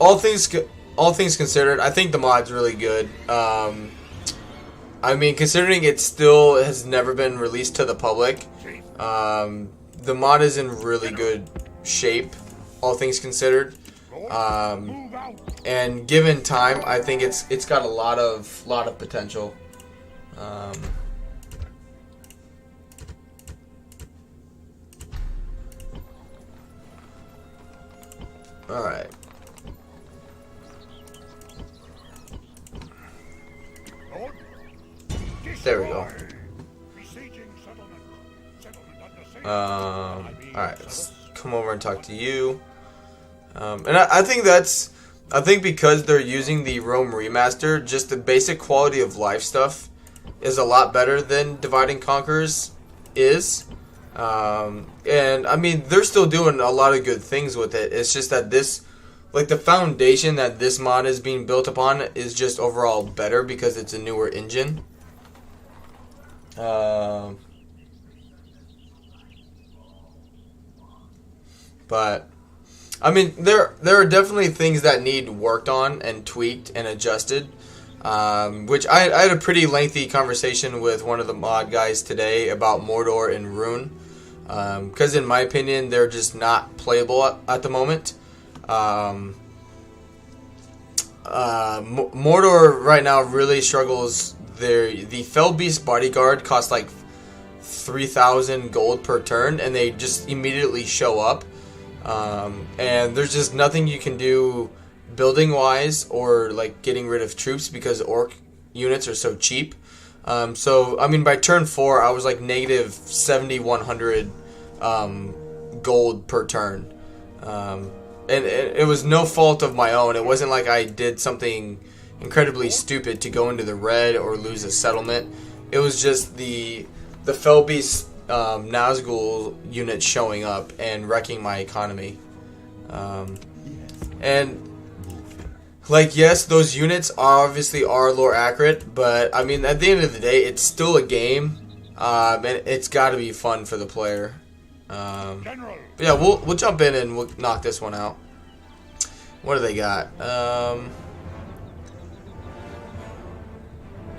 All things considered, I think the mod's really good. I mean, considering it still has never been released to the public, the mod is in really good shape. All things considered, and given time, I think it's got a lot of potential. All right. There we go. Alright, let's come over and talk to you. And I think because they're using the Rome Remaster, just the basic quality of life stuff is a lot better than Divide and Conquer's is. And I mean, they're still doing a lot of good things with it. It's just that this, like, the foundation that this mod is being built upon is just overall better because it's a newer engine. But I mean, there are definitely things that need worked on and tweaked and adjusted. Which I had a pretty lengthy conversation with one of the mod guys today about Mordor and Rune. Because in my opinion, they're just not playable at the moment. Mordor right now really struggles. The Fell Beast Bodyguard costs like 3,000 gold per turn, and they just immediately show up. And there's just nothing you can do building wise or like getting rid of troops because orc units are so cheap. So I mean, by turn 4 I was like negative 7,100 gold per turn, and it was no fault of my own. It wasn't like I did something incredibly stupid to go into the red or lose a settlement. It was just the Fell Beast Nazgul unit showing up and wrecking my economy. And like, yes, those units obviously are lore accurate, but I mean, at the end of the day, it's still a game, and it's got to be fun for the player. But yeah, we'll jump in and we'll knock this one out. What do they got?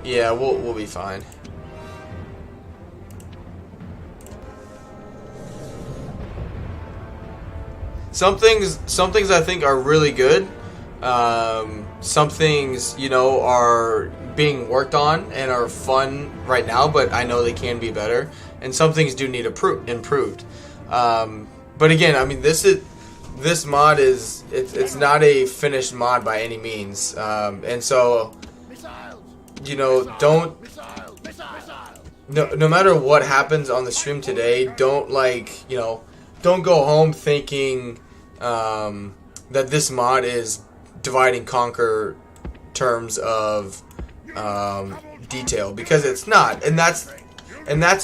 Yeah, we'll be fine. Some things I think are really good. Some things, you know, are being worked on and are fun right now, but I know they can be better. And some things do need improved. But again, I mean, this mod is it's not a finished mod by any means. And so, you know, no matter what happens on the stream today, don't don't go home thinking that this mod is divide and conquer terms of detail, because it's not, and that's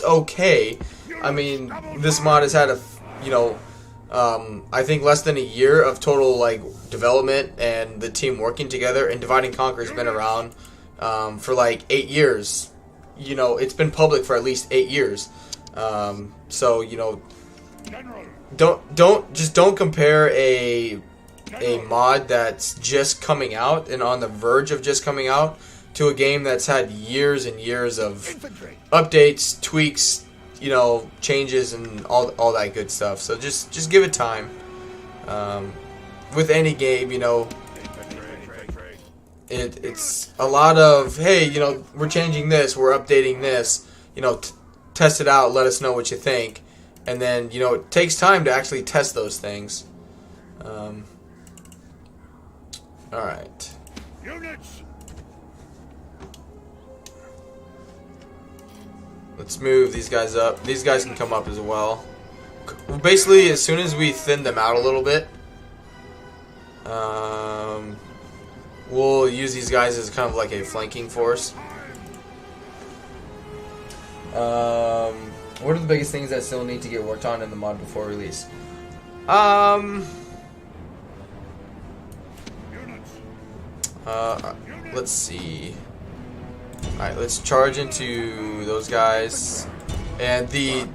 okay. I mean, this mod has had I think less than a year of total development and the team working together, and Divide and Conquer has been around for 8 years. You know, it's been public for at least 8 years. So, you know, don't compare a mod that's just coming out and on the verge of just coming out to a game that's had years and years of updates, tweaks, you know, changes, and all that good stuff. So just give it time. With any game, you know, it's a lot of, hey, you know, we're changing this, we're updating this, you know, test it out, let us know what you think. And then, you know, it takes time to actually test those things. Alright. Let's move these guys up. These guys can come up as well. Basically, as soon as we thin them out a little bit, we'll use these guys as kind of like a flanking force. What are the biggest things that still need to get worked on in the mod before release? Let's see. Alright, let's charge into those guys. And the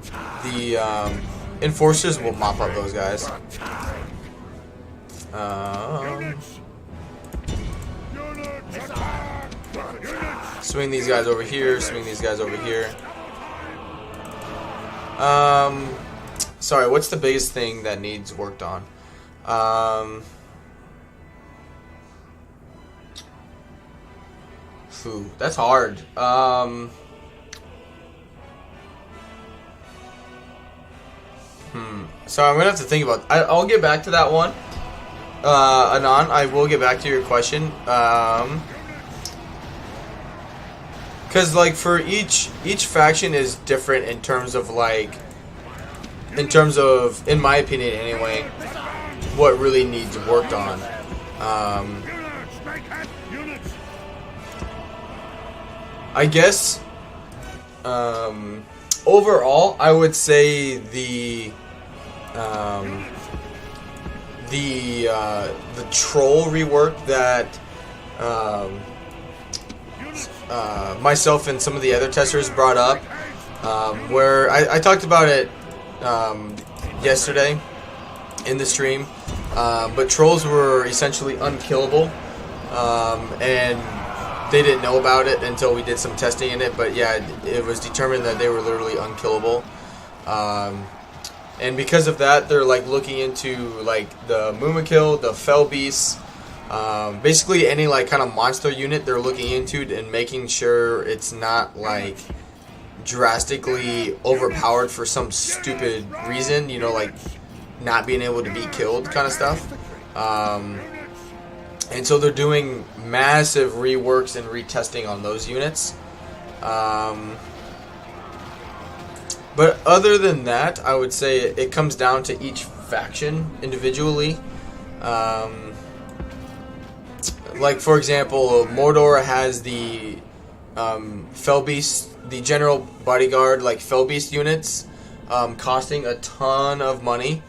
enforcers will mop up those guys. Swing these guys over here, swing these guys over here. Sorry, what's the biggest thing that needs worked on? That's hard. So I'm gonna have to think about. I'll get back to that one. Anon, I will get back to your question. Because for each faction is different in terms of in my opinion anyway, what really needs worked on. I guess overall I would say the troll rework that myself and some of the other testers brought up, where I talked about it yesterday in the stream, but trolls were essentially unkillable, and they didn't know about it until we did some testing in it. But yeah, it was determined that they were literally unkillable, and because of that, they're looking into the Mumakil, the Fell Beasts, basically any kind of monster unit they're looking into and making sure it's not drastically overpowered for some stupid reason, you know, not being able to be killed kind of stuff. And so they're doing massive reworks and retesting on those units. But other than that, I would say it comes down to each faction individually. For example, Mordor has the Fellbeast, the general bodyguard Fellbeast units, costing a ton of money.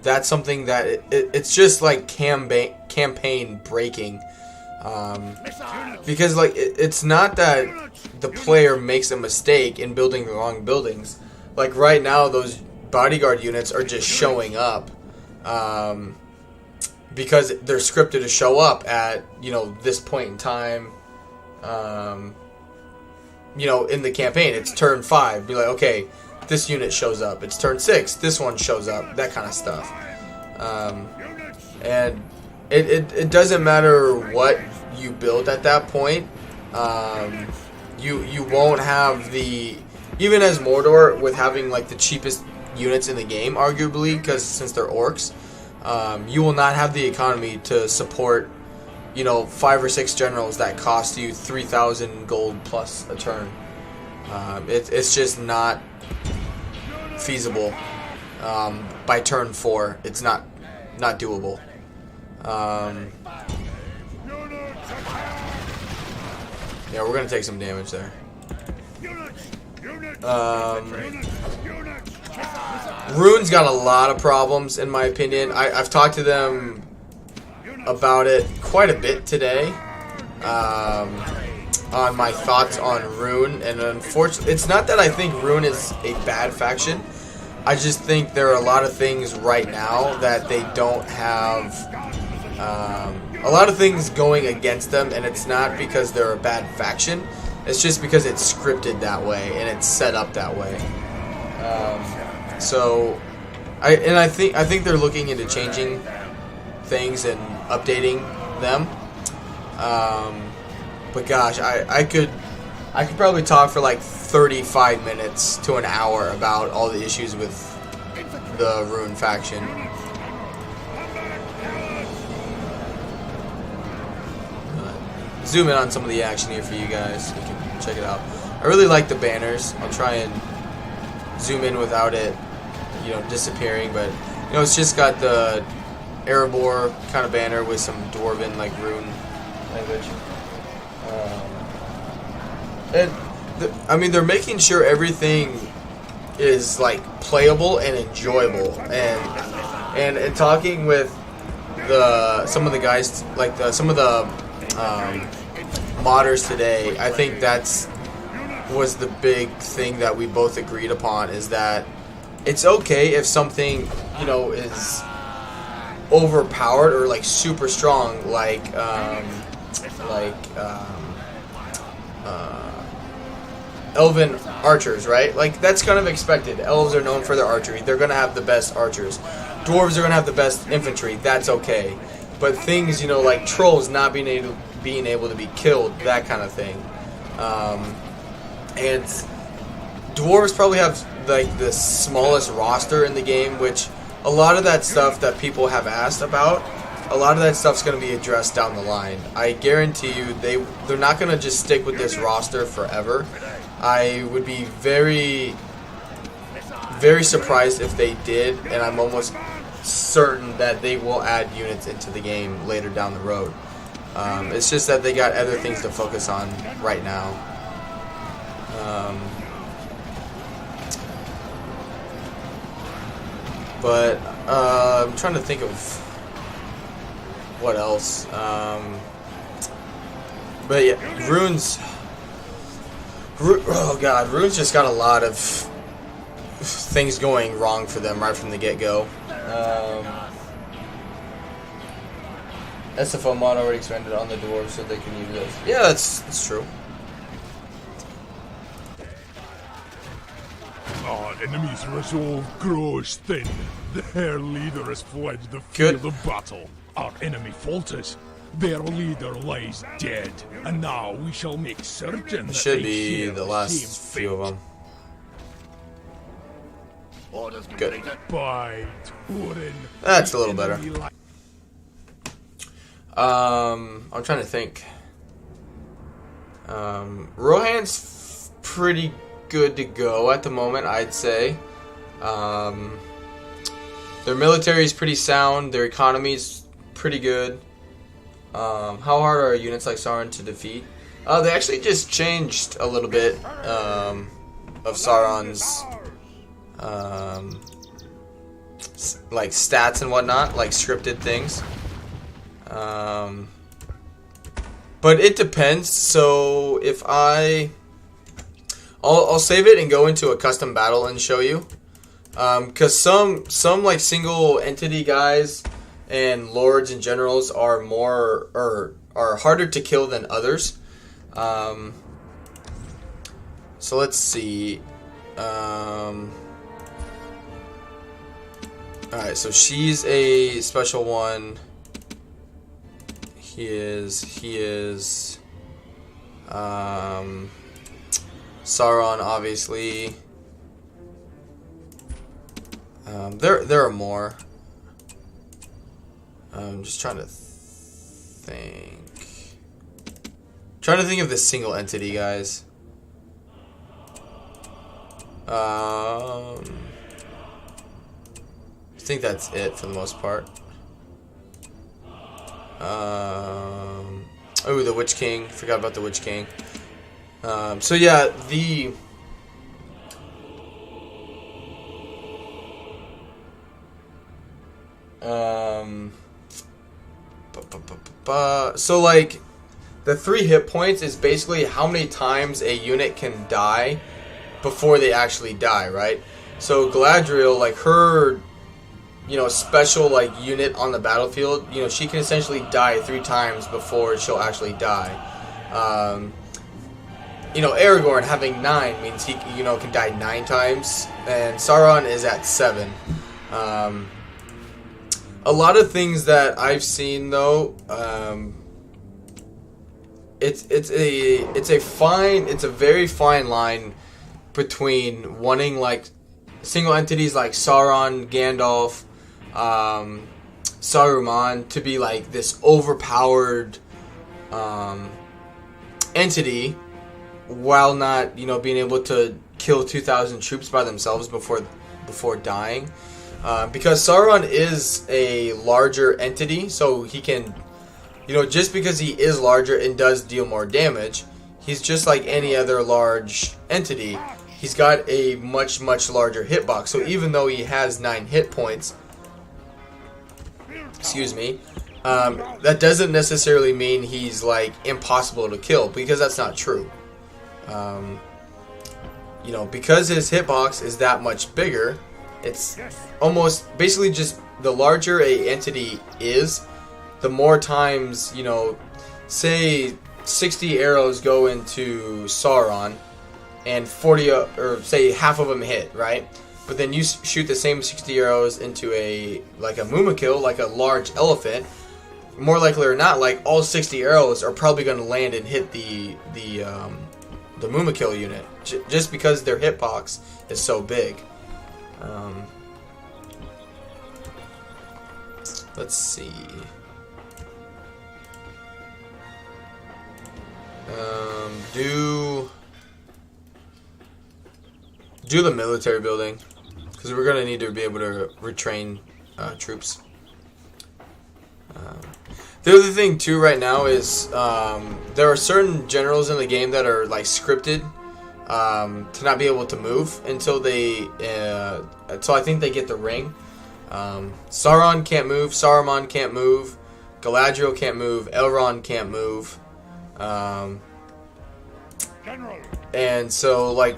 That's something that it's just campaign breaking, because it's not that the player makes a mistake in building the wrong buildings. Right now, those bodyguard units are just showing up, because they're scripted to show up at this point in time, you know, in the campaign. It's turn 5. Be like, okay, this unit shows up. It's turn 6. This one shows up. That kind of stuff. And it doesn't matter what you build at that point. You won't have the, even as Mordor, with having like the cheapest units in the game, arguably, because since they're orcs, you will not have the economy to support, you know, 5 or 6 generals that cost you 3,000 gold plus a turn. It's just not feasible. By turn 4, it's not doable. Yeah, we're gonna take some damage there. Rune's got a lot of problems, in my opinion. I've talked to them about it quite a bit today, on my thoughts on Rune, and unfortunately, it's not that I think Rune is a bad faction. I just think there are a lot of things right now that they don't have, a lot of things going against them, and it's not because they're a bad faction. It's just because it's scripted that way and it's set up that way. So, I think they're looking into changing things and updating them. But gosh, I could probably talk for like 35 minutes to an hour about all the issues with the Rune faction. Zoom in on some of the action here for you guys. You can check it out. I really like the banners. I'll try and zoom in without it, you know, disappearing. But you know, it's just got the Erebor kind of banner with some Dwarven like Rune language. I mean, they're making sure everything is like playable and enjoyable. And talking with some of the guys, like some of the modders today, I think was the big thing that we both agreed upon, is that it's okay if something, you know, is overpowered or like super strong, like elven archers, right? Like, that's kind of expected. Elves are known for their archery. They're gonna have the best archers. Dwarves are gonna have the best infantry. That's okay. But things, you know, like trolls not being able to be killed, that kind of thing. And dwarves probably have like the smallest roster in the game, which a lot of that stuff that people have asked about, a lot of that stuff's going to be addressed down the line. I guarantee you they're not going to just stick with this roster forever. I would be very, very surprised if they did, and I'm almost certain that they will add units into the game later down the road. It's just that they got other things to focus on right now. But I'm trying to think of what else. But yeah, Rune's. Oh god, Rune's just got a lot of things going wrong for them right from the get-go. SFO mod already expanded on the dwarves so they can use this. Yeah, that's true. Our enemy's resolve grows thin. Their leader has fled the field of battle. Our enemy falters. Their leader lies dead. And now we shall make certain that should they be share the last few of them. Good. That's a little better. I'm trying to think. Rohan's pretty good to go at the moment, I'd say. Their military is pretty sound. Their economy is pretty good. How hard are units like Sauron to defeat? They actually just changed a little bit of Sauron's like stats and whatnot, like scripted things. But it depends. So if I'll save it and go into a custom battle and show you. Because some like single entity guys and lords and generals are more are harder to kill than others. So let's see. Alright, so she's a special one. He is Sauron, obviously. There are more. I'm just trying to think. Trying to think of this single entity, guys. I think that's it for the most part. Oh, the Witch King. Forgot about the Witch King. So yeah, so like the 3 hit points is basically how many times a unit can die before they actually die, right? So Galadriel, like her, you know, special like unit on the battlefield, you know, she can essentially die 3 times before she'll actually die. You know, Aragorn having 9 means he, you know, can die 9 times, and Sauron is at 7. A lot of things that I've seen though, it's a very fine line between wanting like single entities like Sauron, Gandalf, Saruman to be like this overpowered entity, while not, you know, being able to kill 2,000 troops by themselves before dying. Because Sauron is a larger entity, so he can, you know, just because he is larger and does deal more damage, he's just like any other large entity. He's got a much larger hitbox. So even though he has 9 hit points, excuse me, that doesn't necessarily mean he's like impossible to kill, because that's not true. You know, because his hitbox is that much bigger, it's almost basically just the larger a entity is, the more times, you know, say 60 arrows go into Sauron and 40, or say half of them hit, right? But then you shoot the same 60 arrows into a Mumakil, like a large elephant. More likely or not, like all 60 arrows are probably going to land and hit the Mumakil unit, just because their hitbox is so big. Let's see. Do the military building, because we're gonna need to be able to retrain troops. The other thing too right now is there are certain generals in the game that are like scripted to not be able to move until they so I think they get the ring. Sauron can't move, Saruman can't move, Galadriel can't move, Elrond can't move, and so like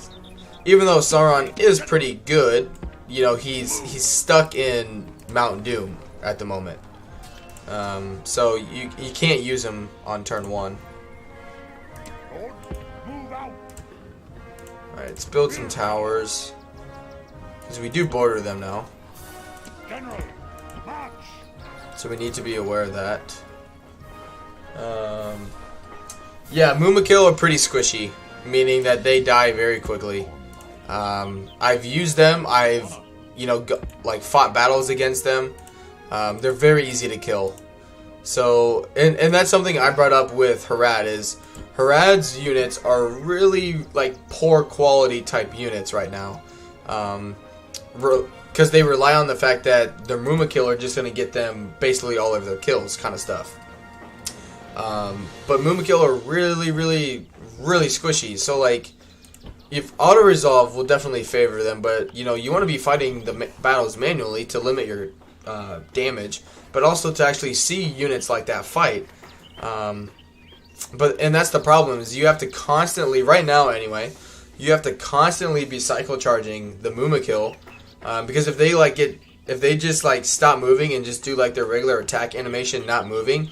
even though Sauron is pretty good, you know, he's stuck in Mount Doom at the moment. So you can't use him on turn 1. Alright, let's build some towers, because we do border them now. So we need to be aware of that. Yeah, Mumakil are pretty squishy, meaning that they die very quickly. I've used them. I've, you know, like fought battles against them. They're very easy to kill. So, and that's something I brought up with Harad, is Harad's units are really like poor quality type units right now. Because they rely on the fact that their Mumakil are just going to get them basically all of their kills kind of stuff. But Mumakil are really squishy. So like, if auto resolve will definitely favor them, but you know, you want to be fighting the battles manually to limit your damage, but also to actually see units like that fight. And that's the problem, is you have to constantly, right now anyway, you have to constantly be cycle charging the Mumakil, because if they just like stop moving and just do like their regular attack animation not moving,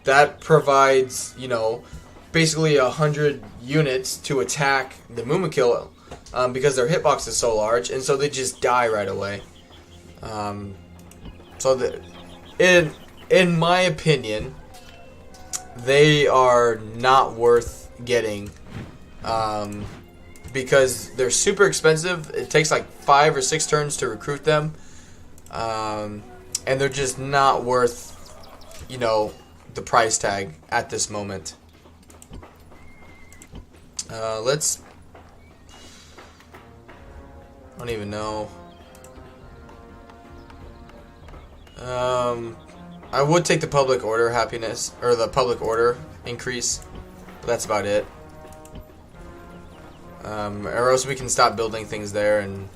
that provides, you know, basically 100 units to attack the Mumakil because their hitbox is so large, and so they just die right away. In my opinion, they are not worth getting because they're super expensive. It takes like 5 or 6 turns to recruit them, and they're just not worth, you know, the price tag at this moment. Let's... I don't even know. I would take the public order happiness, or the public order increase, but that's about it. Or else we can stop building things there, and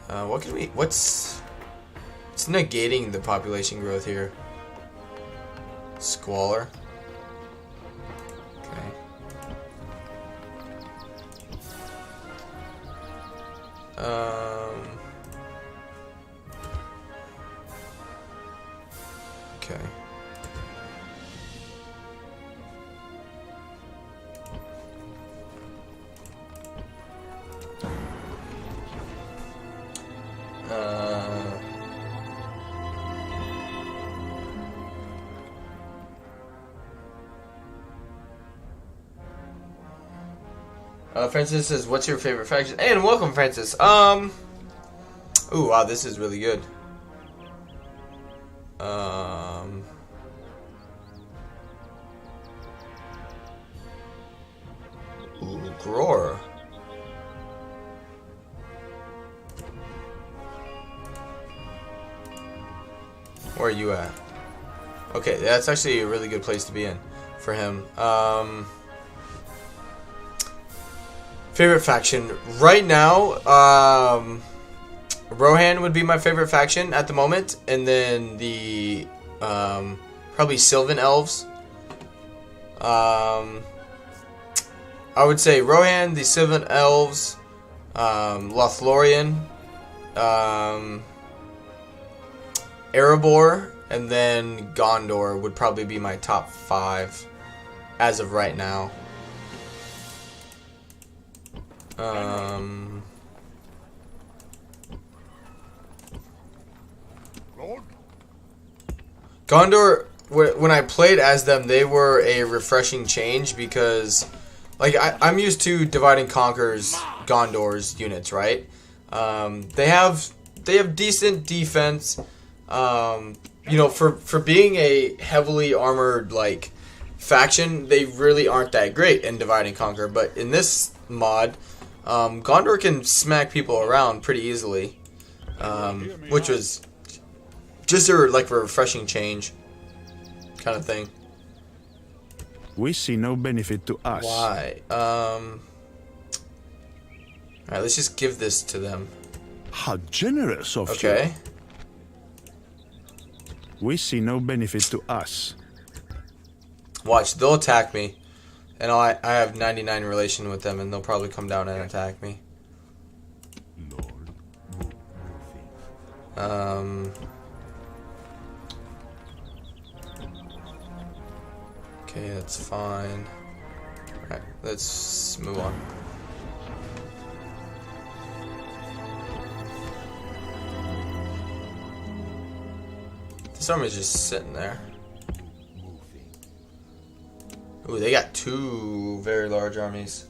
what can we... What's negating the population growth here? Squalor. Okay. Okay. Francis says, "What's your favorite faction?" And welcome, Francis. Ooh, wow, this is really good. Ooh, Gror. Where are you at? Okay, that's actually a really good place to be in for him. Favorite faction right now, Rohan would be my favorite faction at the moment, and then the probably Sylvan Elves. I would say Rohan, the Sylvan Elves, Lothlorien, Erebor, and then Gondor would probably be my top 5 as of right now. Gondor, when I played as them, they were a refreshing change because, like, I'm used to Divide and Conquer's Gondor's units, right? They have decent defense. You know, for being a heavily armored like faction, they really aren't that great in Divide and Conquer. But in this mod, Gondor can smack people around pretty easily, which was just a refreshing change kind of thing. We see no benefit to us. Why? Alright, let's just give this to them. How generous of you. Okay. We see no benefit to us. Watch, they'll attack me. And I have 99 relation with them, and they'll probably come down and attack me. Okay, that's fine. Alright, let's move on. This army's just sitting there. Ooh, they got 2 very large armies.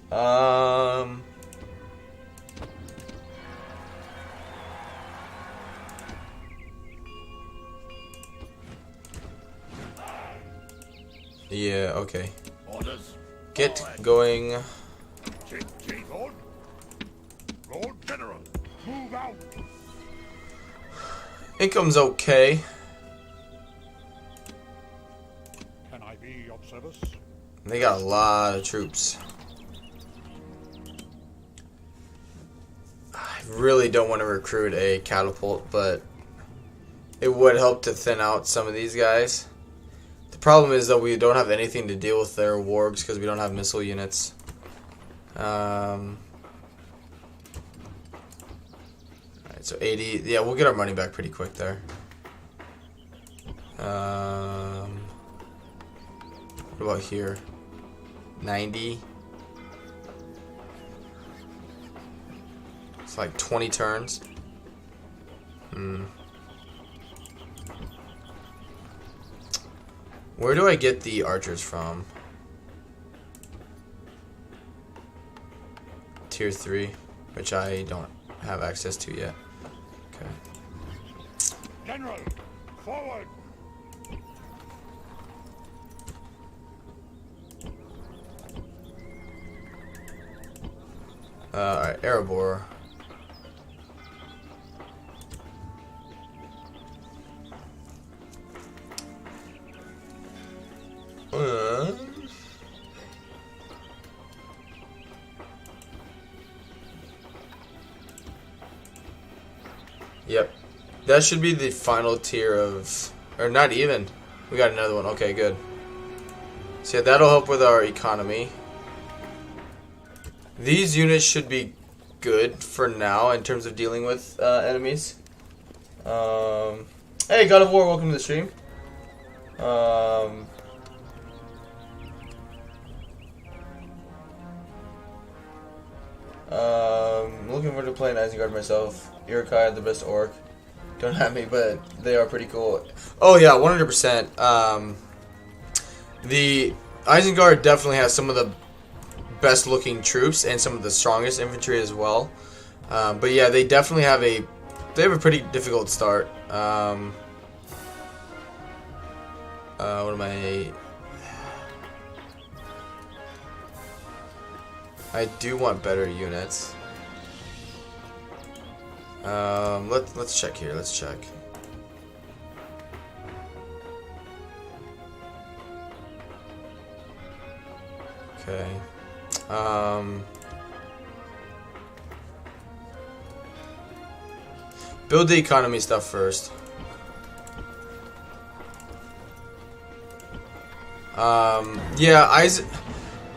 Yeah, okay. Get going. Lord General, move out. Income's okay. Can I be of service? They got a lot of troops. I really don't want to recruit a catapult, but it would help to thin out some of these guys. The problem is that we don't have anything to deal with their wargs because we don't have missile units. Alright, so 80. Yeah, we'll get our money back pretty quick there. What about here? 90. It's like 20 turns. Where do I get the archers from? Tier 3, which I don't have access to yet. Okay. General, forward. Alright, Erebor. Yep. That should be the final tier of... Or not even. We got another one. Okay, good. So yeah, that'll help with our economy. These units should be good for now in terms of dealing with enemies. Hey, God of War, welcome to the stream. Looking forward to playing Isengard myself. Irokai, the best orc. Don't have me, but they are pretty cool. Oh yeah, 100%. The Isengard definitely has some of the best looking troops and some of the strongest infantry as well. But yeah, they definitely have a pretty difficult start. What am I do want better units. Let's check here. Let's check. Okay. Build the economy stuff first. Yeah,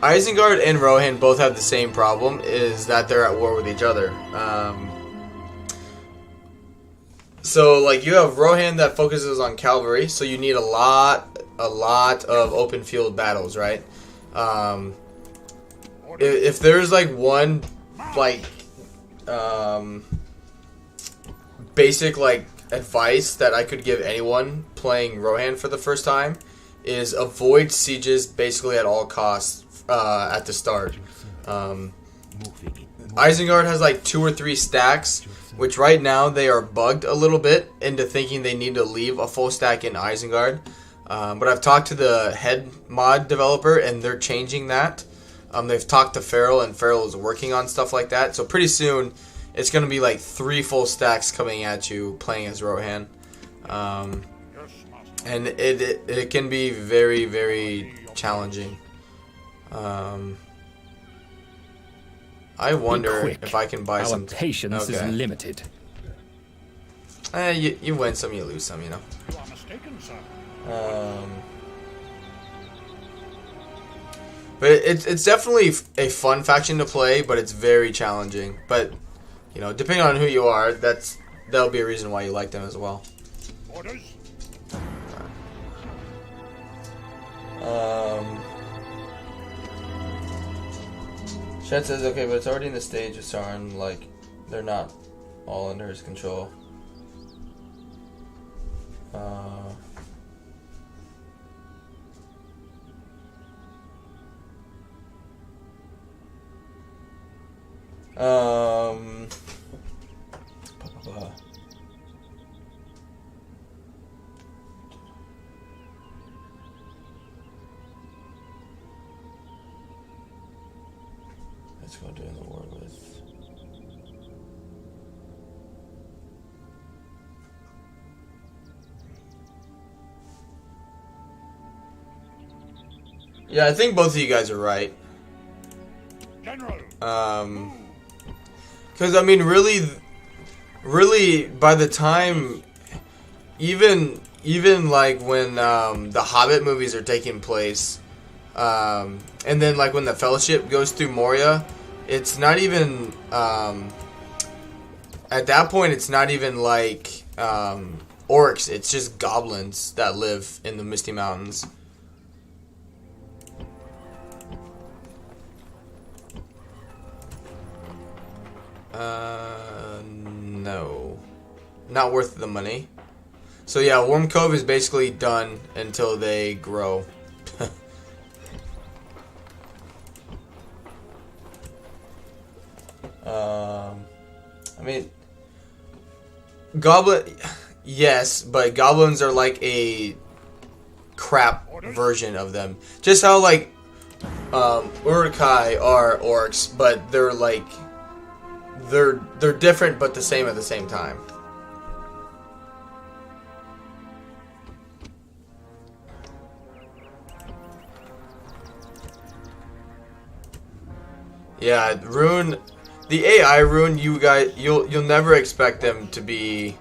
Isengard and Rohan both have the same problem, is that they're at war with each other. So, like, you have Rohan that focuses on cavalry, so you need a lot of open field battles, right? If there's, like, one, like, basic, like, advice that I could give anyone playing Rohan for the first time, is avoid sieges basically at all costs at the start. Isengard has, like, 2 or 3 stacks, which right now they are bugged a little bit into thinking they need to leave a full stack in Isengard. But I've talked to the head mod developer, and they're changing that. They've talked to Farrell, and Farrell is working on stuff like that. So pretty soon, it's going to be like 3 full stacks coming at you playing as Rohan. And it can be very, very challenging. I wonder if I can buy some... Our patience is limited. You win some, you lose some, you know. You are mistaken, sir. But it's definitely a fun faction to play, but it's very challenging. But, you know, depending on who you are, that'll be a reason why you like them as well. Orders. Chet says, okay, but it's already in the stage of Sauron, like, they're not all under his control. Let's go doing the war with. Yeah, I think both of you guys are right. General. Because I mean, really, by the time, even like when the Hobbit movies are taking place, and then like when the Fellowship goes through Moria, it's not even at that point. It's not even like orcs. It's just goblins that live in the Misty Mountains. No. Not worth the money. So yeah, Worm Cove is basically done until they grow. I mean, Goblin, yes, but goblins are like a crap version of them. Just how like Uruk-hai are orcs, but they're like they're different but the same at the same time. Yeah, rune. The AI rune, you guys, you'll never expect them to be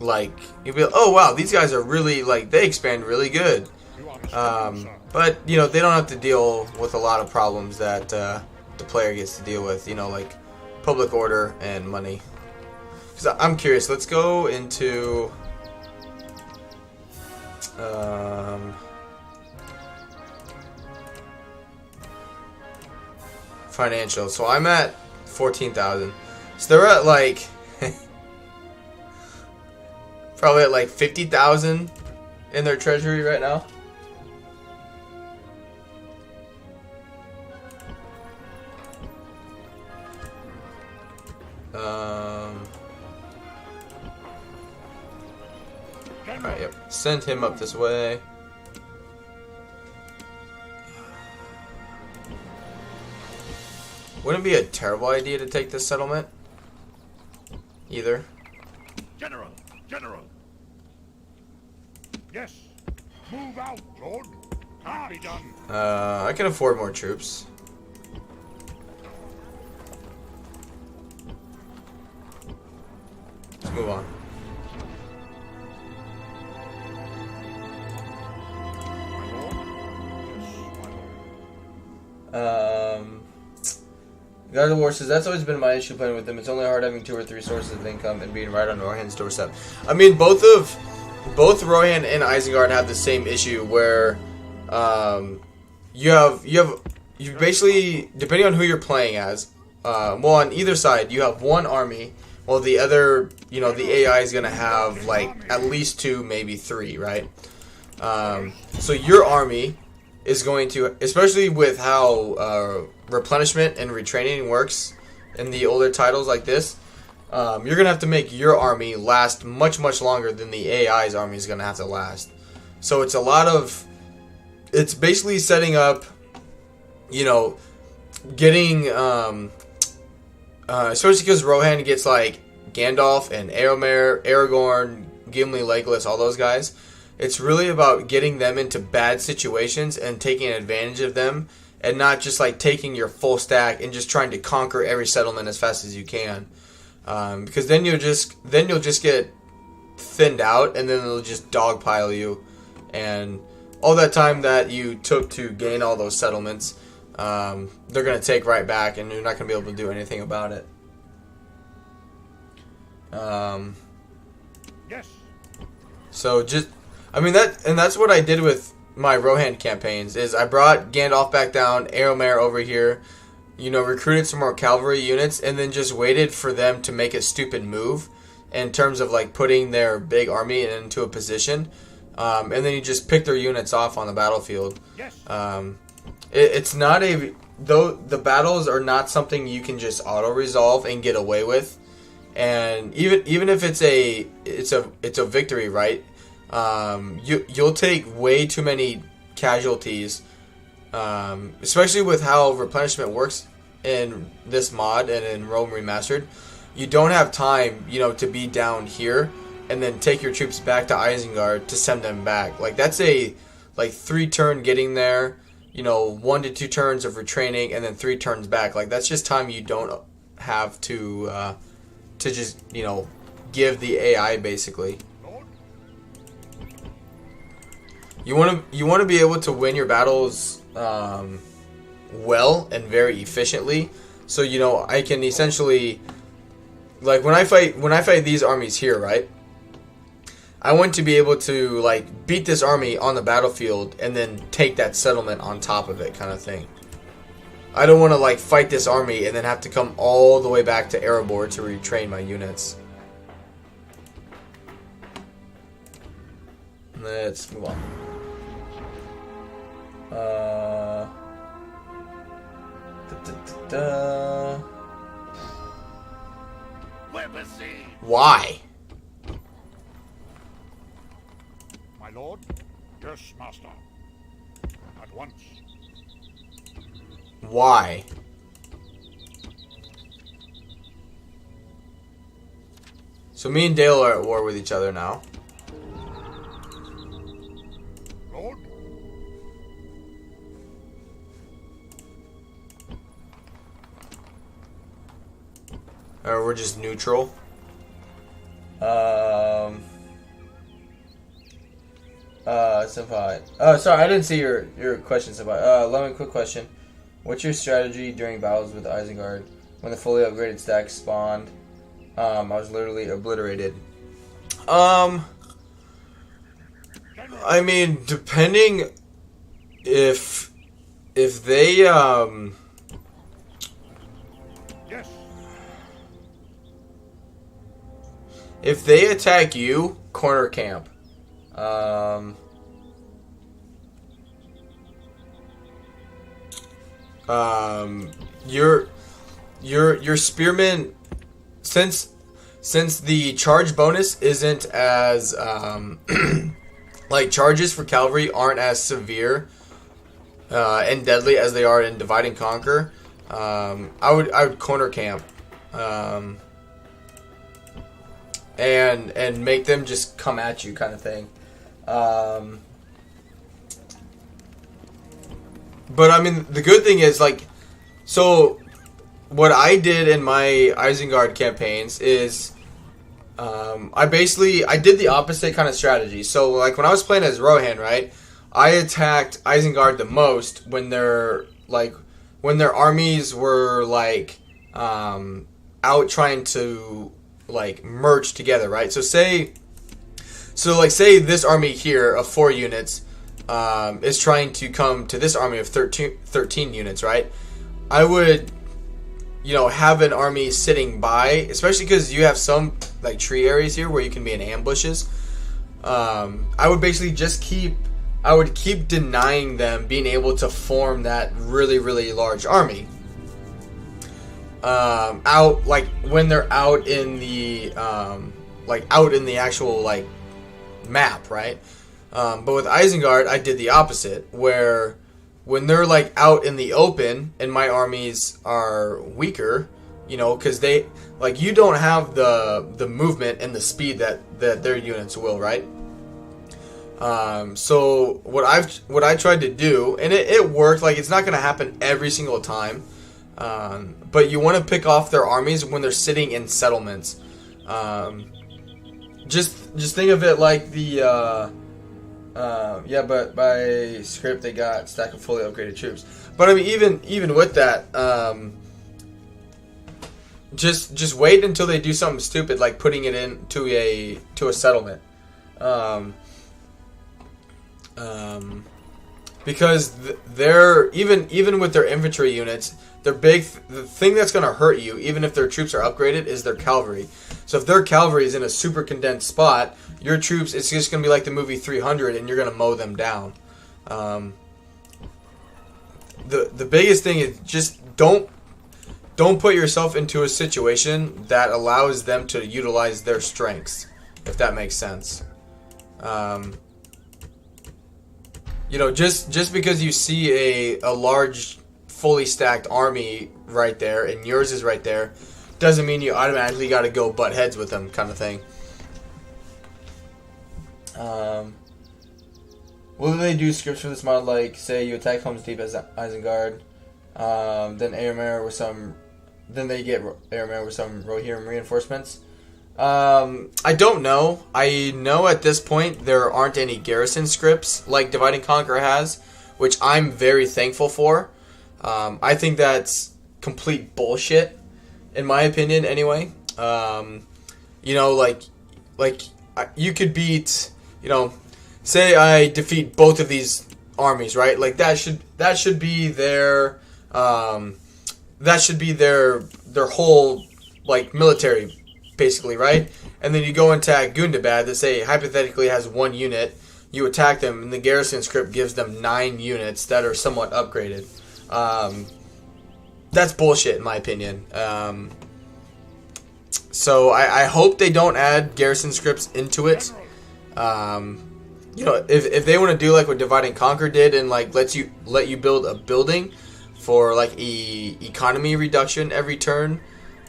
like, you'll be like, oh wow, these guys are really like, they expand really good. But you know, they don't have to deal with a lot of problems that the player gets to deal with. You know, like public order and money. Because I'm curious. Let's go into financial. So I'm at 14,000. So they're at like probably at like 50,000 in their treasury right now. Alright, yep. Send him up this way. Wouldn't be a terrible idea to take this settlement. Either. General! General! Yes! Move out, Lord! Can't be done! I can afford more troops. Let's move on. My lord? Yes, my lord. God of War says, that's always been my issue playing with them. It's only hard having 2 or 3 sources of income and being right on Rohan's doorstep. I mean, both Rohan and Isengard have the same issue where you basically, depending on who you're playing as, well, on either side, you have one army, while the other, you know, the AI is going to have like at least 2, maybe 3, right? So your army is going to, especially with how replenishment and retraining works in the older titles like this, you're going to have to make your army last much, much longer than the AI's army is going to have to last. So it's a lot of, it's basically setting up, you know, getting, especially because Rohan gets like Gandalf and Eomer, Aragorn, Gimli, Legolas, all those guys. It's really about getting them into bad situations and taking advantage of them, and not just like taking your full stack and just trying to conquer every settlement as fast as you can. Because then you'll just get thinned out, and then they'll just dogpile you, and all that time that you took to gain all those settlements, they're gonna take right back, and you're not gonna be able to do anything about it. Yes! So just, I mean, that's what I did with my Rohan campaigns, is I brought Gandalf back down, Eomer over here, you know, recruited some more cavalry units, and then just waited for them to make a stupid move in terms of like putting their big army into a position, and then you just pick their units off on the battlefield. Yes! It's not though the battles are not something you can just auto resolve and get away with, and even if it's a victory, right? You'll take way too many casualties, especially with how replenishment works in this mod and in Rome Remastered. You don't have time, you know, to be down here and then take your troops back to Isengard to send them back. Like, that's a 3-turn getting there, you know, 1 to 2 turns of retraining, and then 3 turns back. Like, that's just time you don't have to just, you know, give the AI basically. You want to be able to win your battles well and very efficiently. So, you know, I can essentially, like, when I fight these armies here, right? I want to be able to like beat this army on the battlefield and then take that settlement on top of it, kind of thing. I don't want to like fight this army and then have to come all the way back to Erebor to retrain my units. Let's move on. We're besieged. Why? My lord? Yes, master. At once. Why? So me and Dale are at war with each other now. Lord? Or we're just neutral. Senpai. Oh, sorry, I didn't see your question, Senpai. Lemon, quick question. What's your strategy during battles with Isengard? When the fully upgraded stack spawned, I was literally obliterated. I mean, depending if they Yes. if they attack you, corner camp. Your spearmen, since the charge bonus isn't as like charges for cavalry aren't as severe and deadly as they are in Divide and Conquer. I would corner camp and make them just come at you, kind of thing. But I mean, the good thing is, like, so what I did in my Isengard campaigns is I did the opposite kind of strategy. So like when I was playing as Rohan, right, I attacked Isengard the most when their armies were like out trying to like merge together, right? So say this army here of 4 units is trying to come to this army of 13 units, right? I would, have an army sitting by, especially because you have some like tree areas here where you can be in ambushes. I would basically keep denying them being able to form that really, really large army. Out like when they're out in the actual like map, right? But with Isengard, I did the opposite, where when they're like out in the open and my armies are weaker, because they like you don't have the movement and the speed that their units will, right? So what I tried to do, and it worked. Like it's not gonna happen every single time, but you want to pick off their armies when they're sitting in settlements. Just think of it like the but by script they got stack of fully upgraded troops. But I mean, even with that, just wait until they do something stupid like putting it into a settlement, because they're even with their infantry units, the thing that's going to hurt you, even if their troops are upgraded, is their cavalry. So if their cavalry is in a super condensed spot, your troops, it's just going to be like the movie 300, and you're going to mow them down. The biggest thing is just don't put yourself into a situation that allows them to utilize their strengths, if that makes sense. Just because you see a large fully stacked army right there and yours is right there doesn't mean you automatically got to go butt heads with them, kind of thing. Will they do scripts for this mod, like say you attack Helm's Deep as Isengard, then they get Erebor with some Rohirrim reinforcements? I don't know. I know at this point there aren't any garrison scripts like Divide and Conquer has, which I'm very thankful for. I think that's complete bullshit, in my opinion, anyway. You could beat, say I defeat both of these armies, right? Like that should be their that should be their whole like military, basically, right? And then you go and attack Gundabad that say hypothetically has 1 unit. You attack them, and the garrison script gives them 9 units that are somewhat upgraded. That's bullshit in my opinion. So I hope they don't add garrison scripts into it. You know, if they want to do like what Divide and Conquer did and like let you build a building for like economy reduction every turn,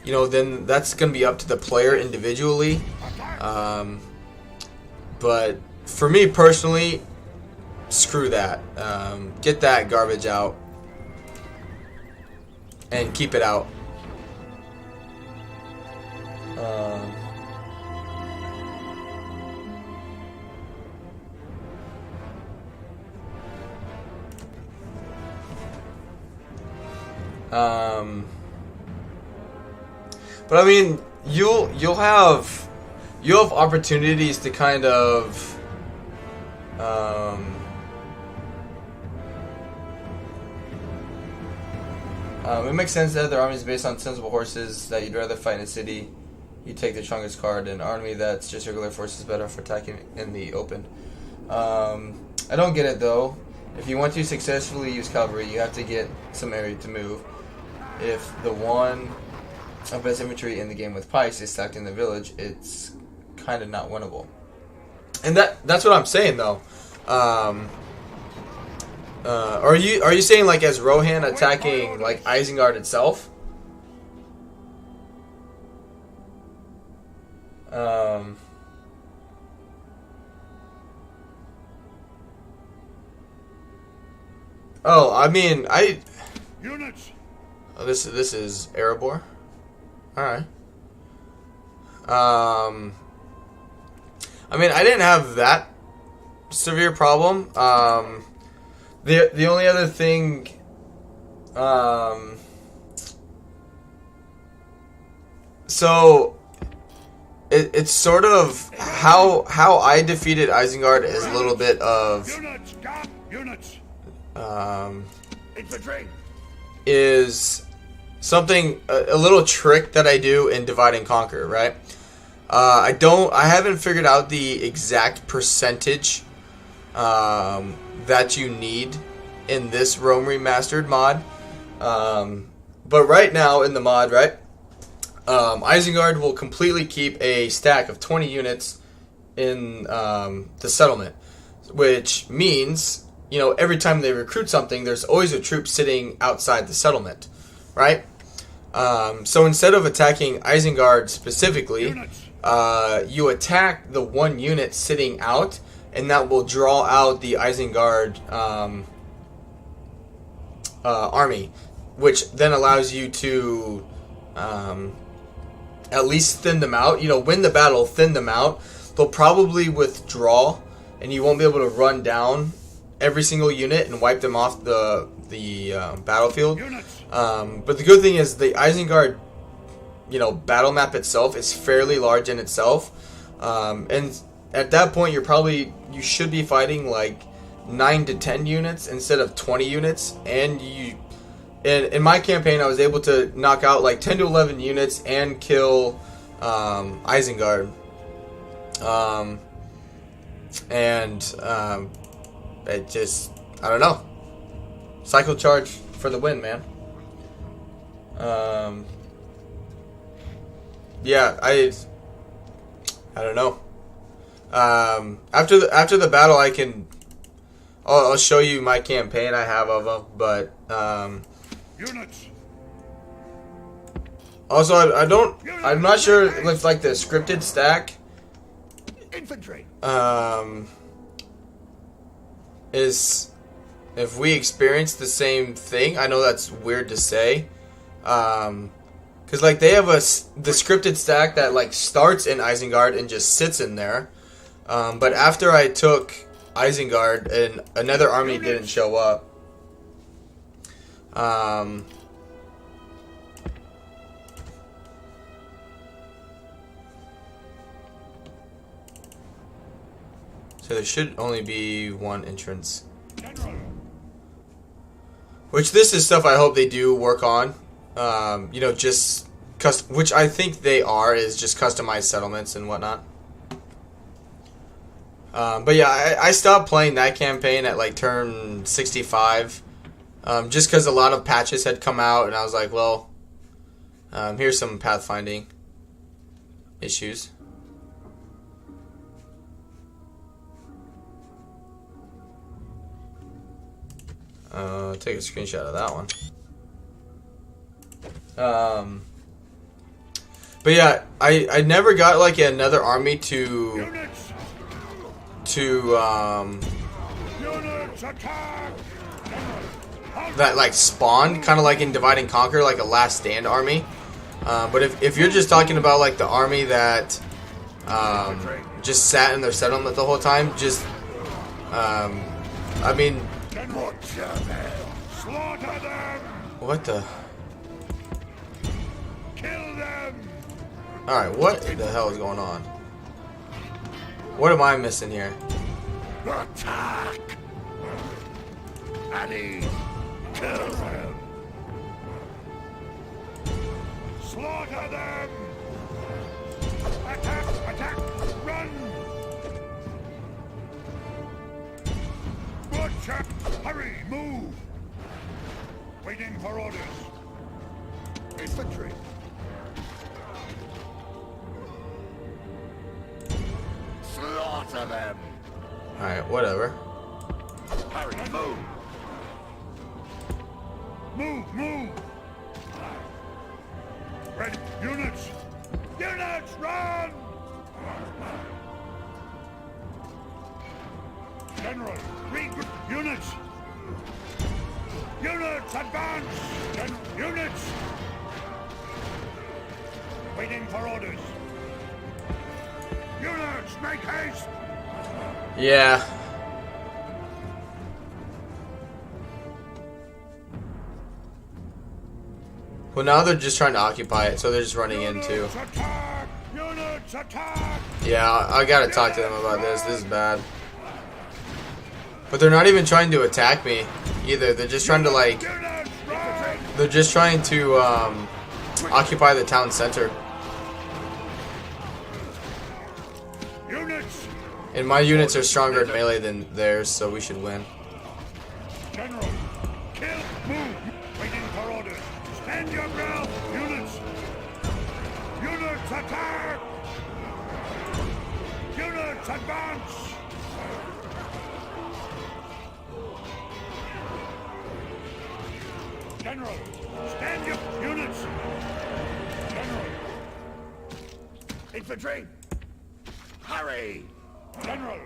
you know, then that's gonna be up to the player individually. But for me personally, screw that. Get that garbage out and keep it out. But I mean, you'll have opportunities to kind of it makes sense that their army is based on sensible horses, that you'd rather fight in a city. You take the strongest card. An army that's just regular forces better for attacking in the open. I don't get it though. If you want to successfully use cavalry, you have to get some area to move. If the one of best infantry in the game with pikes is stacked in the village, it's kind of not winnable. And that's what I'm saying though. Are you saying like as Rohan attacking like Isengard itself? Oh, I mean, Units. Oh, this is Erebor. All right. I mean, I didn't have that severe problem. The only other thing, so it's sort of how I defeated Isengard is a little bit of Units. Infantry. Is something a little trick that I do in Divide and Conquer, right? I haven't figured out the exact percentage that you need in this Rome Remastered mod. But right now in the mod, right, Isengard will completely keep a stack of 20 units in the settlement, which means, you know, every time they recruit something, there's always a troop sitting outside the settlement, right? So instead of attacking Isengard specifically, you attack the 1 unit sitting out, and that will draw out the Isengard army, which then allows you to at least thin them out. You know, win the battle, thin them out. They'll probably withdraw, and you won't be able to run down every single unit and wipe them off the battlefield. But the good thing is the Isengard, you know, battle map itself is fairly large in itself, and at that point you should be fighting like 9 to 10 units instead of 20 units, and in my campaign I was able to knock out like 10 to 11 units and kill Isengard, it just, I don't know, cycle charge for the win, man. Yeah, I don't know. After the battle, I'll show you my campaign I have of them, but Units. also I'm not sure if like the scripted stack Infantry. is if we experience the same thing. I know that's weird to say, because like they have the scripted stack that like starts in Isengard and just sits in there, but after I took Isengard and another army didn't show up, so there should only be 1 entrance. Which this is stuff I hope they do work on. You know, just which I think they are, is just customized settlements and whatnot. But yeah, I stopped playing that campaign at like turn 65, just because a lot of patches had come out, and I was like, well, here's some pathfinding issues. Take a screenshot of that one. But yeah, I never got like another army to that like spawned, kind of like in Divide and Conquer, like a Last Stand army. But if you're just talking about like the army that just sat in their settlement the whole time, just I mean, what the? Alright, what the hell is going on? What am I missing here? Attack! Addy! Kill them! Slaughter them! Attack! Attack! Run! Butcher! Hurry! Move! Waiting for orders. Infantry! Slaughter them! Alright, whatever. Hurry, move! Move, move! Ready, units! Units, run! General, regroup! Units! Units, advance! Units! Waiting for orders. Units, make haste! Yeah. Well, now they're just trying to occupy it, so they're just running into. Units attack! Units attack! Yeah, I gotta talk to them about this. This is bad. But they're not even trying to attack me either. They're just trying to like. Units, run! They're just trying to occupy the town center. Units! And my units are stronger in melee than theirs, so we should win. General, kill, move, waiting for orders. Stand your ground, units. Units attack. Units advance. General, stand your units. General, infantry, hurry. General,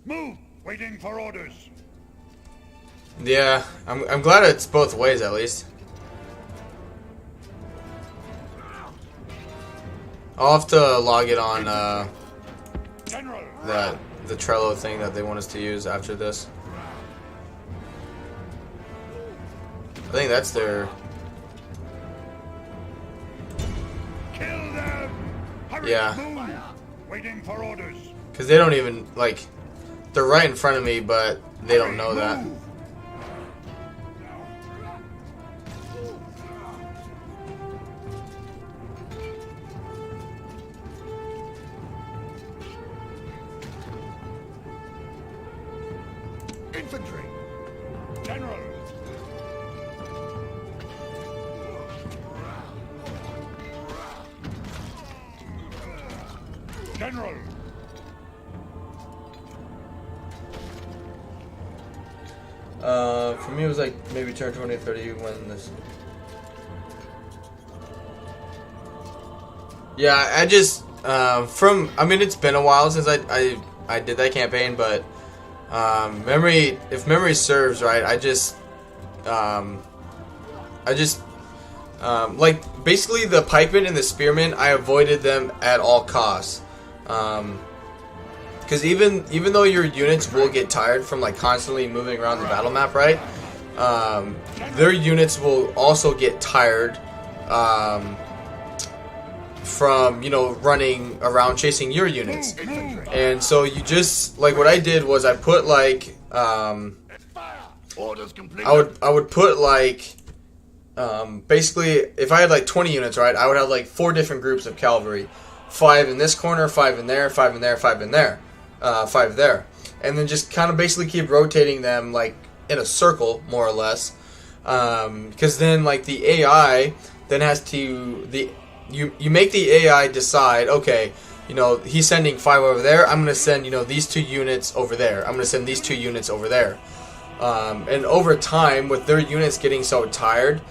move, waiting for orders. Yeah, I'm glad it's both ways at least. I'll have to log it on General, the Trello thing that they want us to use after this. I think that's their. kill them. Hurry, Yeah. move, waiting for orders. Because they don't even, like, they're right in front of me, but they don't know that. Move. Infantry. General. General. For me it was like maybe turn 20 or 30 when this. Yeah, I just I mean it's been a while since I did that campaign, but if memory serves right, like basically the pikemen and the spearmen, I avoided them at all costs. Because even though your units will get tired from like constantly moving around the battle map, right? Their units will also get tired from, you know, running around chasing your units. And so you just, like what I did was I put like Orders complete. I would put like basically if I had like 20 units, right, I would have like 4 different groups of cavalry, 5 in this corner, 5 in there, 5 in there, 5 in there, 5 there, and then just kind of basically keep rotating them like in a circle more or less, because then like the AI then has to you make the AI decide, okay, you know, he's sending 5 over there, I'm going to send, you know, these 2 units over there, I'm going to send these 2 units over there. And over time, with their units getting so tired,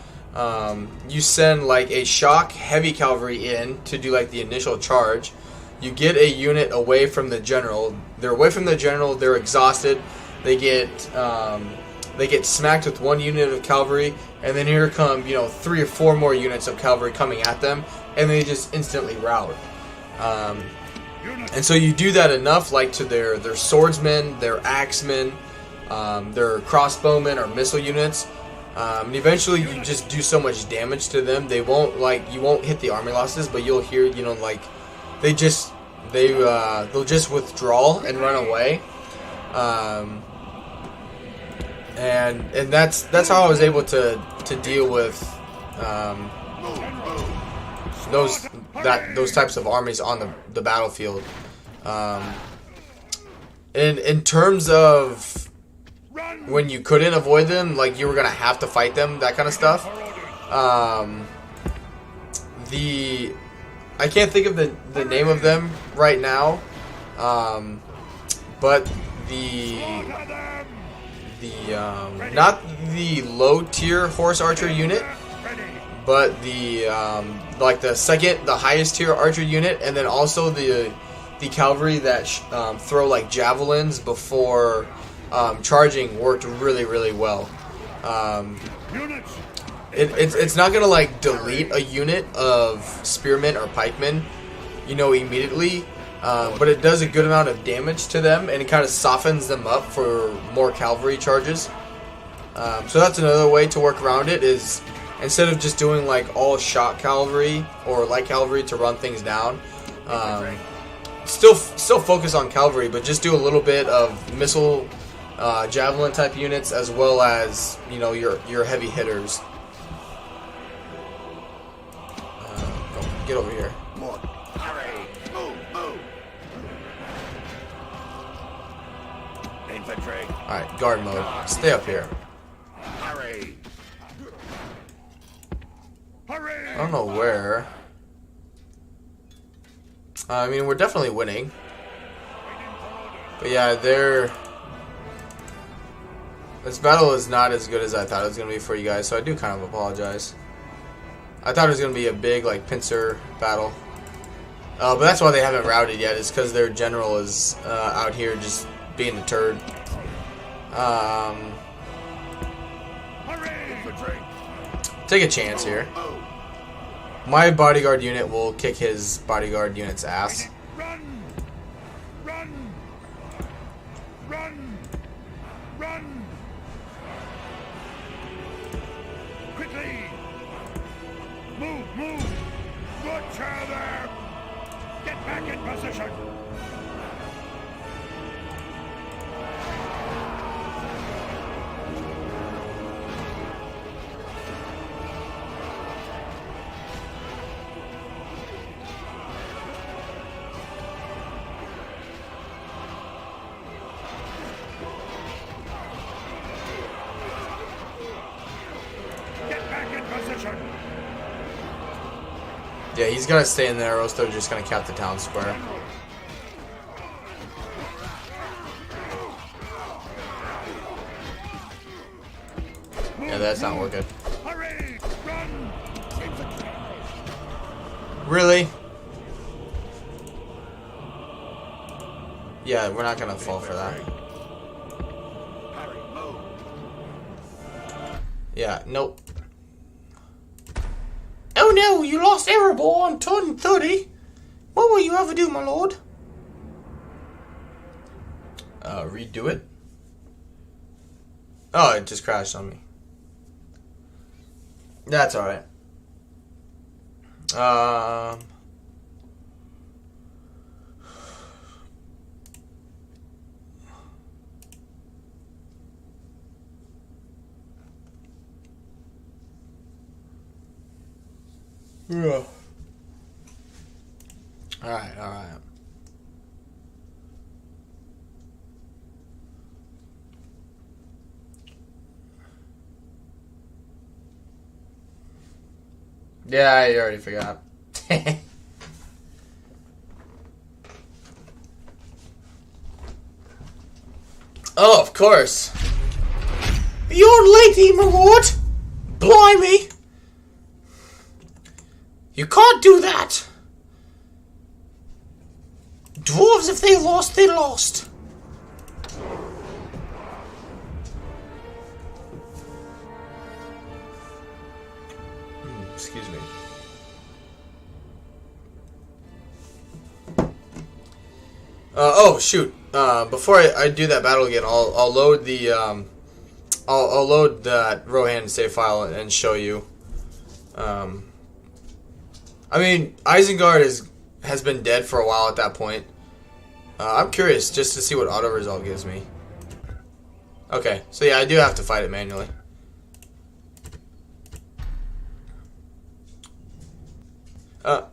you send like a shock heavy cavalry in to do like the initial charge. You get a unit away from the general. They're away from the general. They're exhausted. They get smacked with 1 unit of cavalry, and then here come, you know, 3 or 4 more units of cavalry coming at them, and they just instantly rout. And so you do that enough, like to their swordsmen, their axemen, their crossbowmen or missile units, and eventually you just do so much damage to them. They won't you won't hit the army losses, but you'll hear, you know, like they'll just withdraw and run away. And that's how I was able to deal with those types of armies on the battlefield. In terms of when you couldn't avoid them, like you were gonna have to fight them, that kind of stuff. I can't think of the name of them right now, but not the low tier horse archer unit, but the highest tier archer unit, and then also the cavalry that throw like javelins before charging worked really well. It's not gonna like delete a unit of spearmen or pikemen, you know, immediately, but it does a good amount of damage to them, and it kind of softens them up for more cavalry charges. So that's another way to work around it, is instead of just doing like all shot cavalry or light cavalry to run things down, still focus on cavalry, but just do a little bit of missile, javelin type units, as well as, you know, your heavy hitters. Get over here. Hurry! Move! Infantry! Alright, guard mode. Stay up here. Hurry! Hurry! I don't know where. I mean, we're definitely winning. But yeah, this battle is not as good as I thought it was going to be for you guys, so I do kind of apologize. I thought it was going to be a big, like, pincer battle. But that's why they haven't routed yet, is because their general is out here just being a turd. Take a chance here. My bodyguard unit will kick his bodyguard unit's ass. Run! Quickly! Move! Butcher them! Get back in position! Yeah, he's gonna stay in there, or else they're just gonna cap the town square. Yeah, that's not working. Hurry! Run! Really? Yeah, we're not gonna fall for that. Yeah, nope. Oh no, you lost Erebor on turn 30. What will you ever do, my lord? Redo it? Oh, it just crashed on me. That's alright. Yeah. Alright, alright. Yeah, I already forgot. Oh, of course. You're late, my lord. Blimey. You can't do that. Dwarves, if they lost, they lost. Excuse me. Oh shoot! Before I do that battle again, I'll load the I'll load that Rohan save file and show you. I mean, Isengard has been dead for a while at that point. I'm curious just to see what auto resolve gives me. Okay, so yeah, I do have to fight it manually. Oh,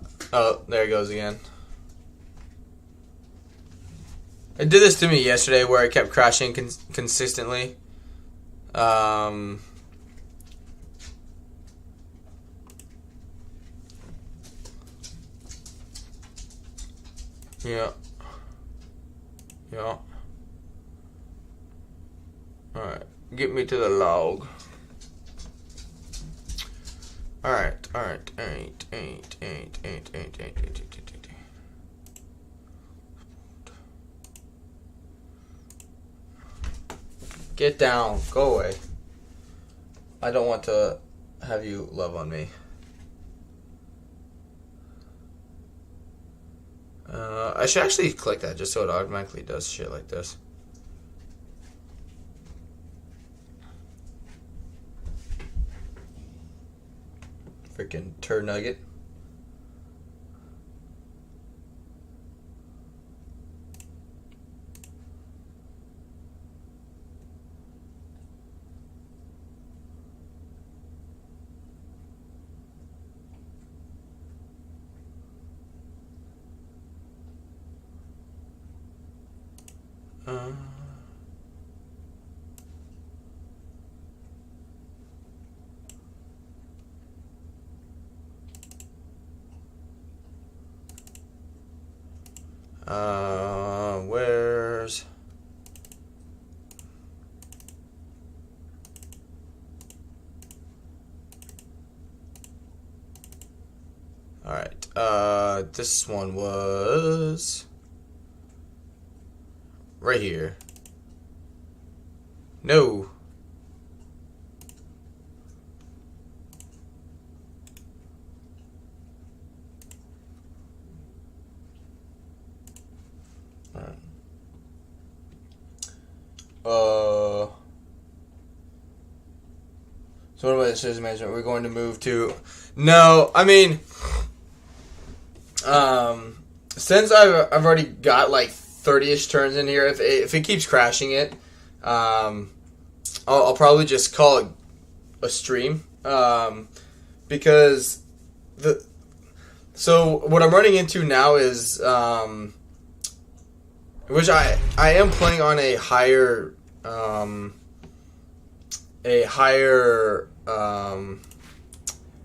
there it goes again. It did this to me yesterday where it kept crashing consistently. Yeah. Yeah. Alright. Get me to the log. Alright. Get down. Go away. I don't want to have you love on me. I should actually click that just so it automatically does shit like this. Freaking turd nugget. Where's... Alright, this one was... right here. No. Alright. So what about the decision management? We're going to move to... No, I mean... since I've already got like 30-ish turns in here, if it keeps crashing it, I'll probably just call it a stream, because so what I'm running into now is which I am playing on a higher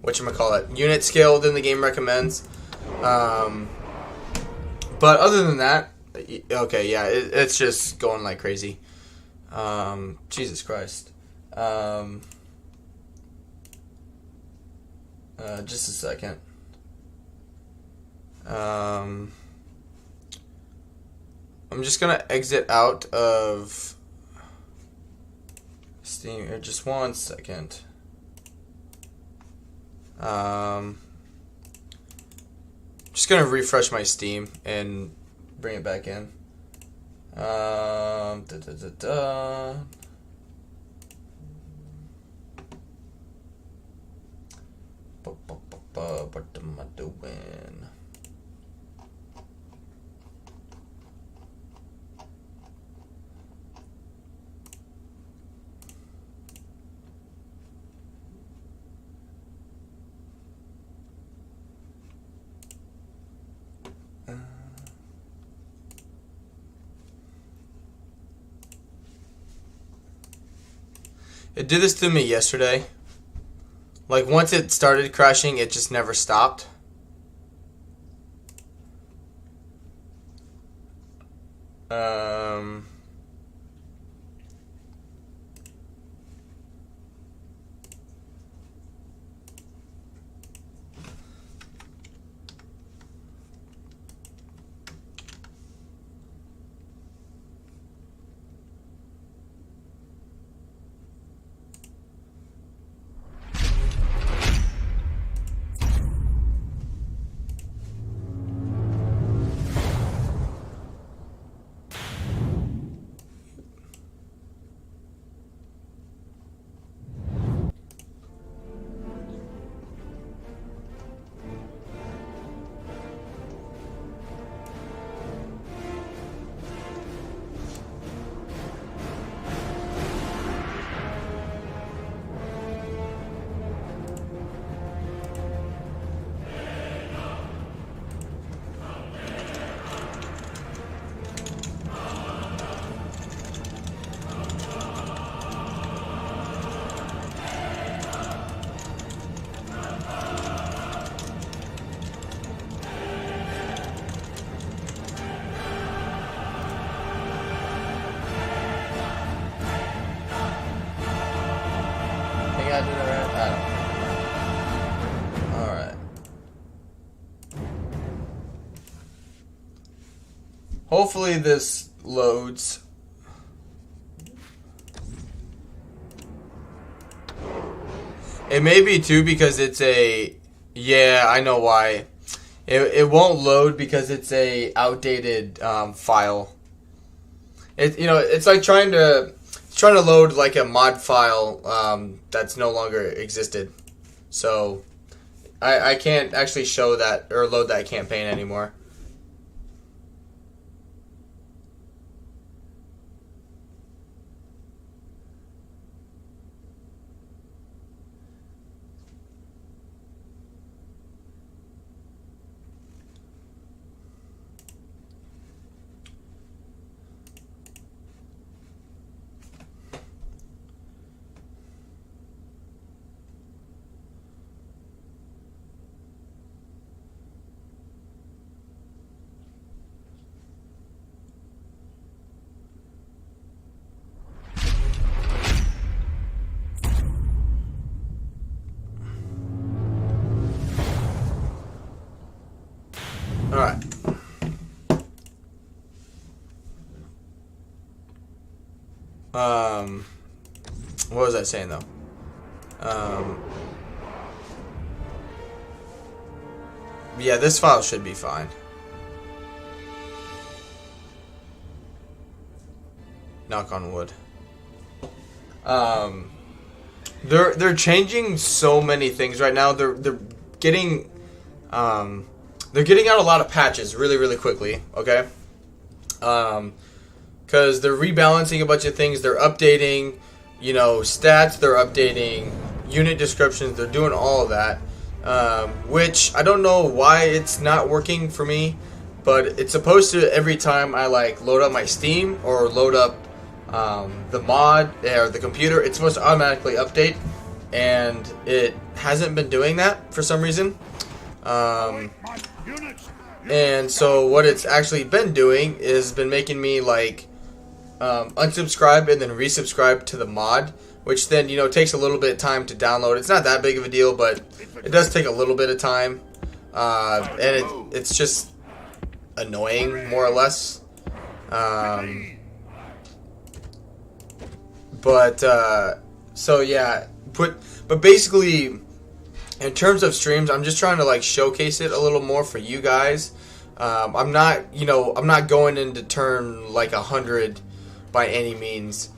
whatchamacallit, unit scale than the game recommends. But other than that, okay, yeah, it's just going like crazy. Jesus Christ. Just a second. I'm just gonna exit out of Steam here. Just 1 second. Just gonna refresh my Steam and bring it back in. What am I doing? It did this to me yesterday. Like, once it started crashing, it just never stopped. I did it right? I don't know. Alright. Hopefully this loads. It may be too because it's a... Yeah, I know why. It won't load because it's a outdated file. It's like trying to load like a mod file that's no longer existed. So I can't actually show that or load that campaign anymore. Alright. What was I saying though? Yeah, this file should be fine. Knock on wood. They're changing so many things right now. They're getting out a lot of patches really quickly, okay? Because they're rebalancing a bunch of things. They're updating, stats. They're updating unit descriptions. They're doing all of that, which I don't know why it's not working for me, but it's supposed to every time I load up my Steam or load up the mod or the computer, it's supposed to automatically update, and it hasn't been doing that for some reason. And so what it's actually been doing is been making me unsubscribe and then resubscribe to the mod, which then takes a little bit of time to download. It's not that big of a deal, but it does take a little bit of time, and it's just annoying, more or less. So yeah, but basically, in terms of streams, I'm just trying to showcase it a little more for you guys. I'm not going into turn 100 by any means,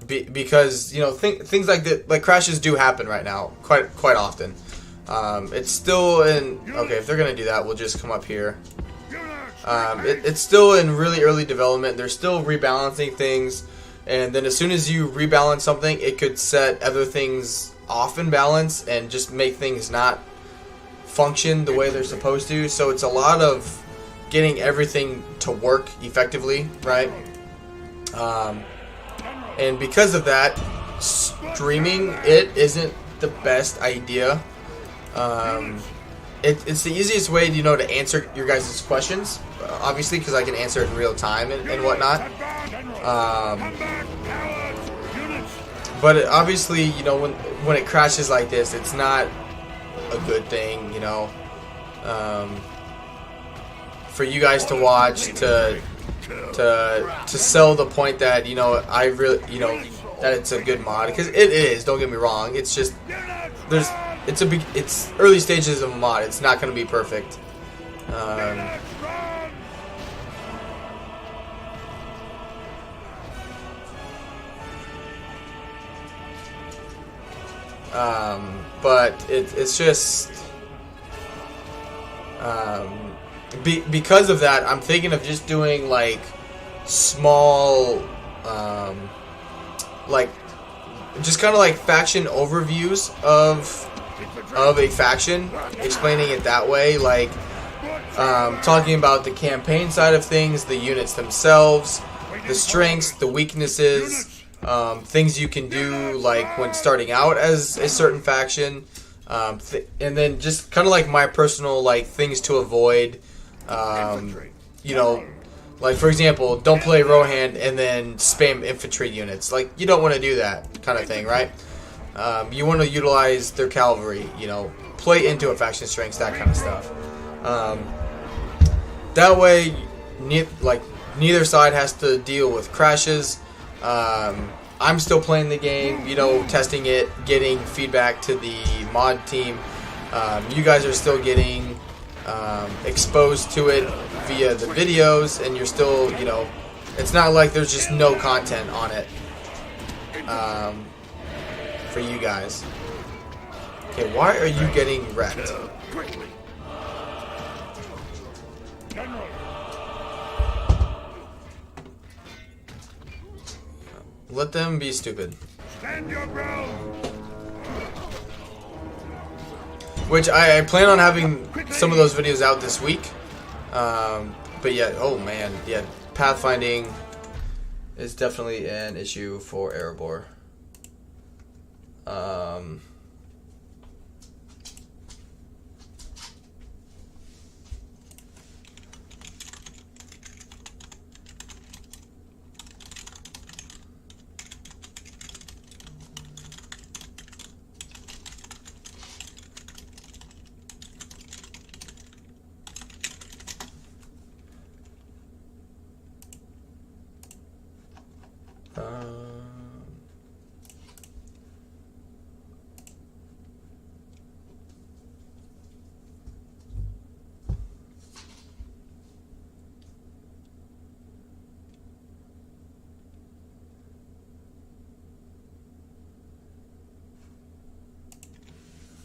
because things like that, crashes do happen right now quite often. It's still in. Okay, if they're gonna do that, we'll just come up here. It's still in really early development. They're still rebalancing things, and then as soon as you rebalance something, it could set other things off in balance and just make things not function the way they're supposed to. So it's a lot of getting everything to work effectively, right? And because of that, streaming it isn't the best idea. It's the easiest way, you know, to answer your guys' questions, obviously, because I can answer it in real time and whatnot. But obviously, you know, when it crashes like this, it's not a good thing, you know. For you guys to watch, to sell the point that, you know, I really, you know, that it's a good mod, because it is. Don't get me wrong. It's just it's early stages of a mod. It's not going to be perfect. But it's just because of that, I'm thinking of just doing like small, like just kind of like faction overviews of a faction, explaining it that way, like talking about the campaign side of things, the units themselves, the strengths, the weaknesses. Things you can do like when starting out as a certain faction, and then just kind of like my personal like things to avoid. You know, like for example, don't play Rohan and then spam infantry units. Like you don't want to do that kind of thing, right? You want to utilize their cavalry. You know, play into a faction strengths, that kind of stuff. That way, neither side has to deal with crashes. I'm still playing the game, you know, testing it, getting feedback to the mod team. You guys are still getting exposed to it via the videos, and you're still, you know, it's not like there's just no content on it for you guys. Okay, why are you getting wrecked? Let them be stupid. Stand your ground. Which I plan on having some of those videos out this week. But yeah, oh man, yeah, pathfinding is definitely an issue for Erebor.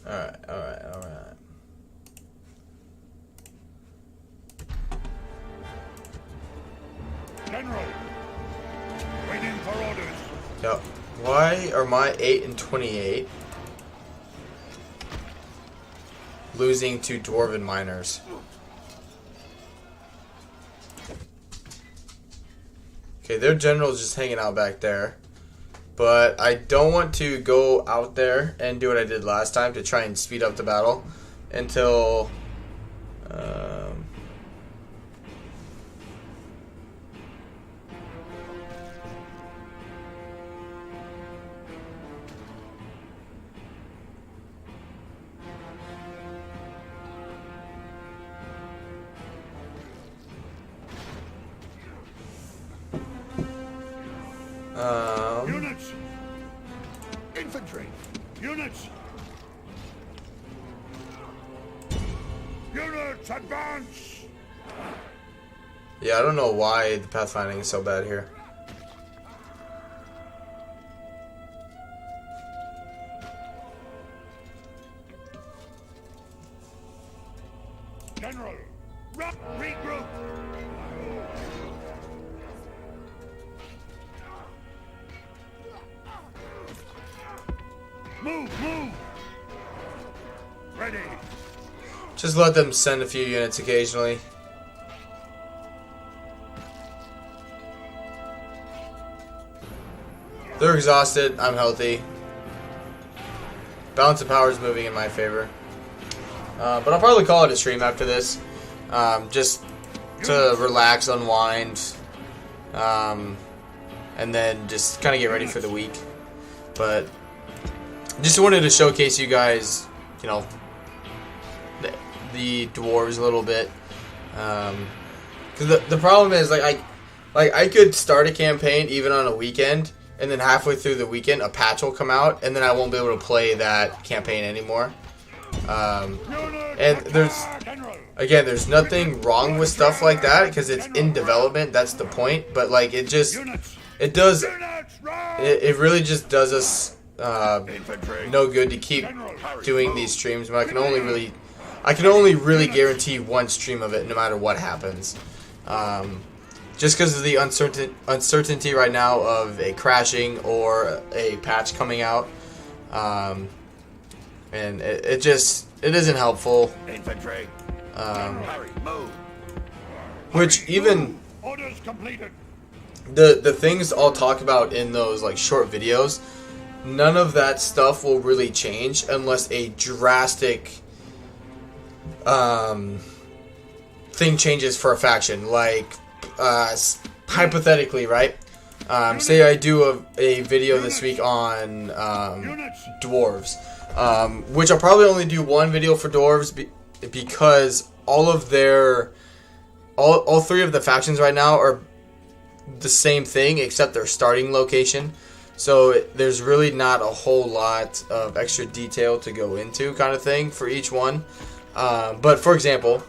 Alright. General, waiting for orders. Yep. Why are my 8 and 28 losing to Dwarven miners? Okay, their general's just hanging out back there. But I don't want to go out there and do what I did last time to try and speed up the battle until Units! Infantry! Units! Units, advance! yeah, I don't know why the pathfinding is so bad here. General, regroup! Move! Ready! Just let them send a few units occasionally. They're exhausted. I'm healthy. Balance of power is moving in my favor. But I'll probably call it a stream after this. Just to relax, unwind, and then just kind of get ready for the week. But just wanted to showcase you guys, you know, the dwarves a little bit. Because the problem is, like I could start a campaign even on a weekend, and then halfway through the weekend a patch will come out, and then I won't be able to play that campaign anymore. And there's nothing wrong with stuff like that because it's in development. That's the point. But like it really just does us no good to keep doing these streams. But I can only really guarantee one stream of it, no matter what happens. Just because of the uncertainty right now of a crashing or a patch coming out. And it isn't helpful. Infantry. Which even the things I'll talk about in those like short videos, none of that stuff will really change unless a drastic thing changes for a faction. Like hypothetically, right? Say I do a video this week on dwarves. Which I'll probably only do one video for dwarves because all three of the factions right now are the same thing except their starting location. So there's really not a whole lot of extra detail to go into, kind of thing, for each one. But for example,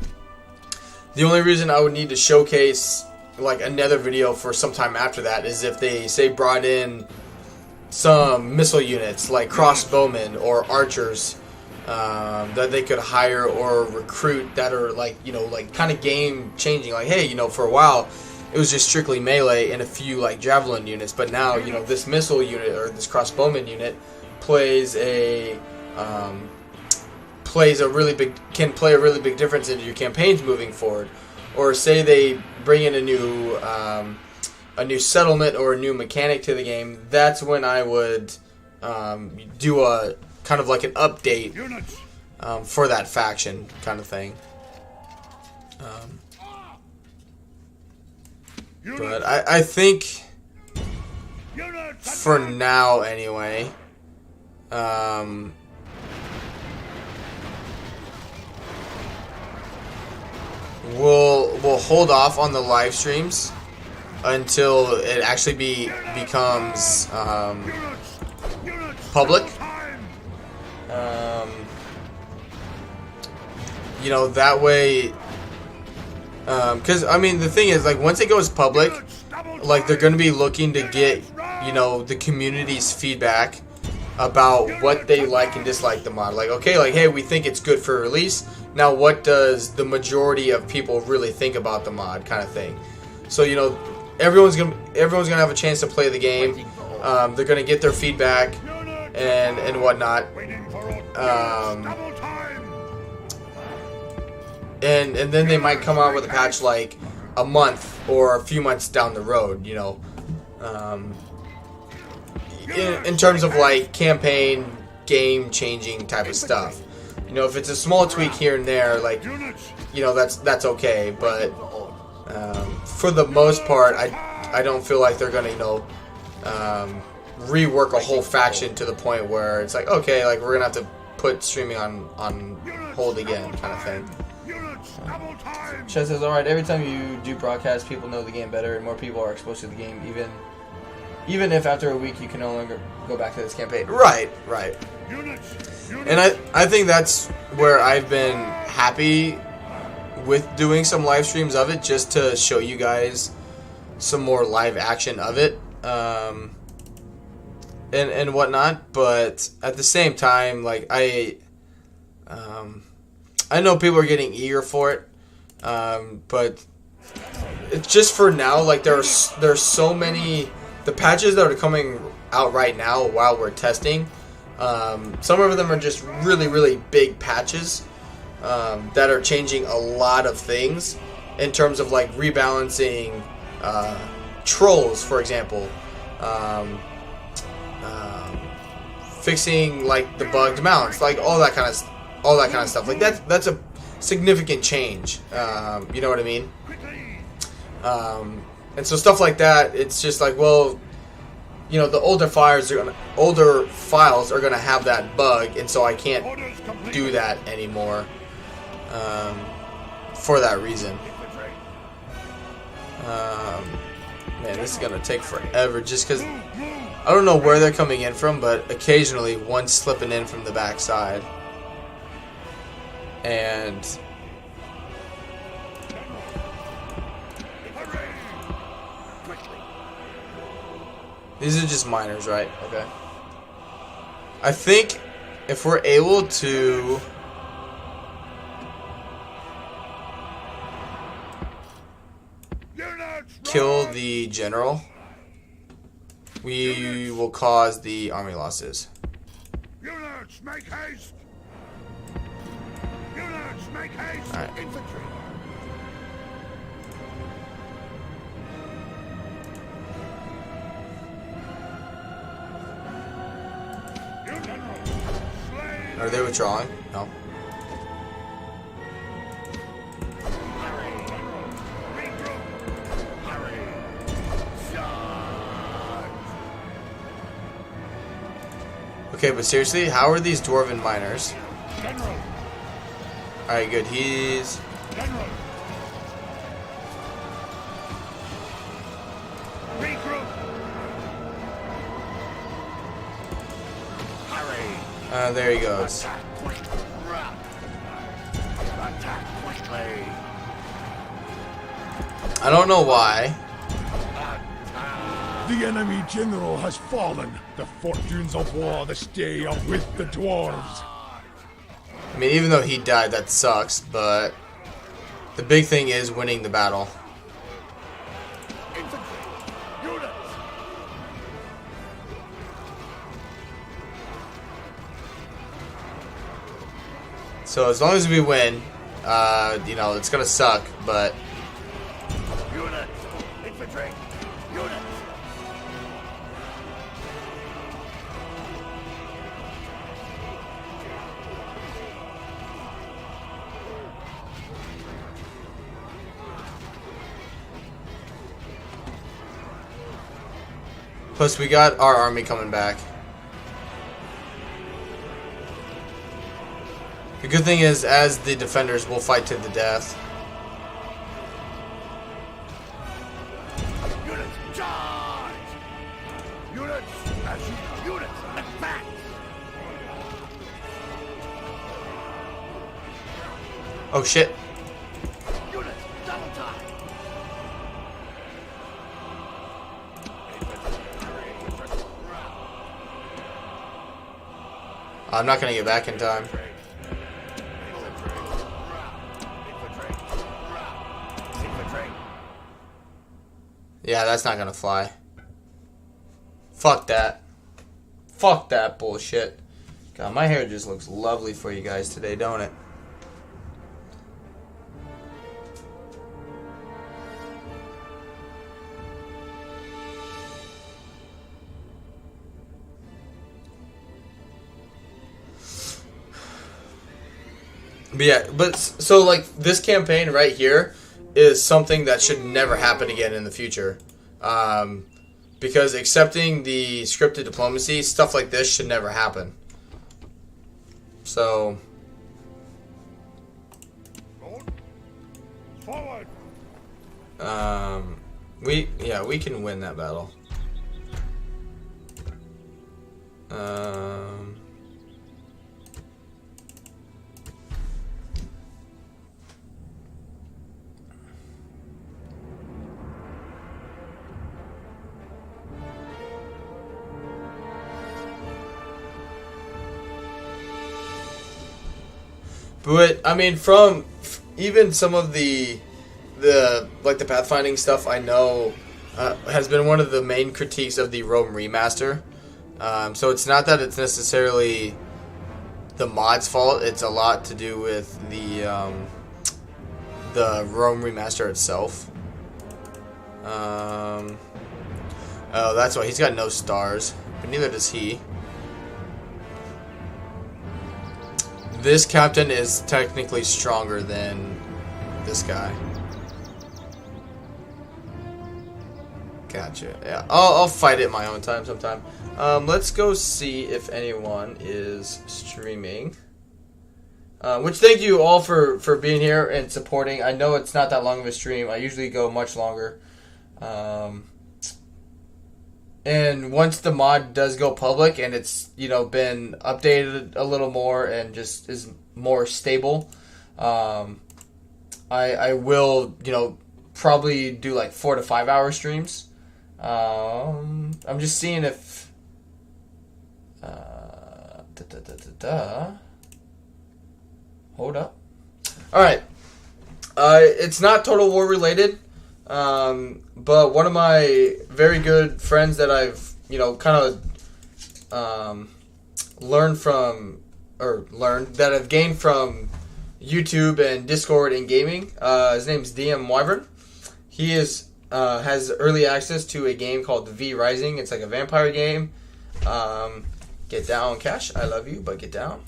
the only reason I would need to showcase like another video for some time after that is if they say brought in some missile units like crossbowmen or archers that they could hire or recruit that are like, you know, like kind of game changing. Like, hey, you know, for a while it was just strictly melee and a few like javelin units, but now, you know, this missile unit or this crossbowman unit plays a really big difference into your campaigns moving forward. Or say they bring in a new settlement or a new mechanic to the game. That's when I would do a kind of like an update for that faction, kind of thing. But I think for now anyway, we'll hold off on the live streams until it actually becomes public. You know, that way, because I mean the thing is, like, once it goes public, like, they're going to be looking to get, you know, the community's feedback about what they like and dislike the mod. Like, okay, like, hey, we think it's good for release. Now what does the majority of people really think about the mod, kind of thing. So, you know, everyone's gonna have a chance to play the game. They're gonna get their feedback and whatnot. And then they might come out with a patch like a month or a few months down the road, you know. In terms of like campaign, game changing type of stuff. You know, if it's a small tweak here and there, like, you know, that's okay. But for the most part, I don't feel like they're gonna, you know, rework a whole faction to the point where it's like, okay, like, we're gonna have to put streaming on hold again, kind of thing. Chet says, alright, every time you do broadcast, people know the game better and more people are exposed to the game, even if after a week you can no longer go back to this campaign. Right. And I think that's where I've been happy with doing some live streams of it, just to show you guys some more live action of it, and whatnot. But at the same time, like, I know people are getting eager for it, but it's just for now. Like, there's so many, the patches that are coming out right now while we're testing. Some of them are just really big patches that are changing a lot of things in terms of like rebalancing trolls, for example, fixing like the bugged mounts, like all that kind of stuff. Like that's a significant change. You know what I mean? And so stuff like that, it's just like, well, you know, the older files are gonna have that bug, and so I can't do that anymore. For that reason. Man, this is gonna take forever just because I don't know where they're coming in from, but occasionally one's slipping in from the back side. And these are just miners, right? Okay. I think if we're able to kill the general, we will cause the army losses. Units, make haste! Units, make haste! Alright. Infantry! Your general! Slain! Are they withdrawing? No. Okay, but seriously, how are these Dwarven miners? General! Alright, good. He's... General! Regroup! Hurry! there he goes. Attack quickly! Attack quickly! I don't know why. The enemy general has fallen. The fortunes of war this day are with the dwarves. I mean, even though he died, that sucks, but the big thing is winning the battle. Infantry! Units! So as long as we win, you know, it's gonna suck, but Units! Infantry! Units! plus we got our army coming back. The good thing is, as the defenders, we'll fight to the death. Units, charge! Units, units, advance! Oh shit. Units, double time! I'm not gonna get back in time. Yeah, that's not gonna fly. Fuck that. Fuck that bullshit. God, my hair just looks lovely for you guys today, don't it? But yeah, so like this campaign right here is something that should never happen again in the future. Because accepting the scripted diplomacy, stuff like this should never happen. So Forward! we can win that battle. But I mean, from even some of the like the pathfinding stuff, I know has been one of the main critiques of the Rome remaster. So it's not that it's necessarily the mod's fault; it's a lot to do with the Rome remaster itself. Oh, that's why he's got no stars. but neither does he. This captain is technically stronger than this guy. Gotcha. Yeah, I'll fight it my own time sometime. Let's go see if anyone is streaming. Which thank you all for being here and supporting. I know it's not that long of a stream. I usually go much longer. And once the mod does go public and it's, you know, been updated a little more and just is more stable, I will, you know, probably do like 4 to 5 hour streams. I'm just seeing if hold up. Alright. It's not Total War related. But one of my very good friends that I've, you know, kind of that I've gained from YouTube and Discord and gaming. His name's DM Wyvern. He has early access to a game called V Rising. It's like a vampire game. Get down, Cash. I love you, but get down.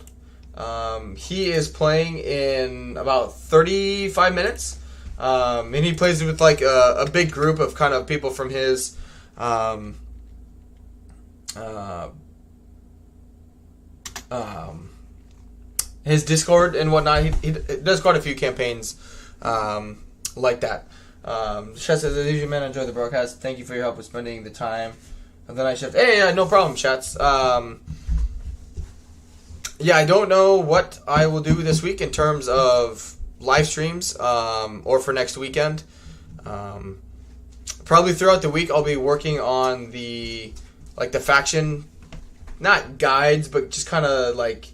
He is playing in about 35 minutes. And he plays with like a big group of kind of people from his Discord and whatnot. He does quite a few campaigns like that. Chat says, as usual, man, enjoy the broadcast. Thank you for your help with spending the time of the night shift. Hey, no problem, chats. Yeah, I don't know what I will do this week in terms of live streams or for next weekend. Probably throughout the week I'll be working on the faction, not guides, but just kind of like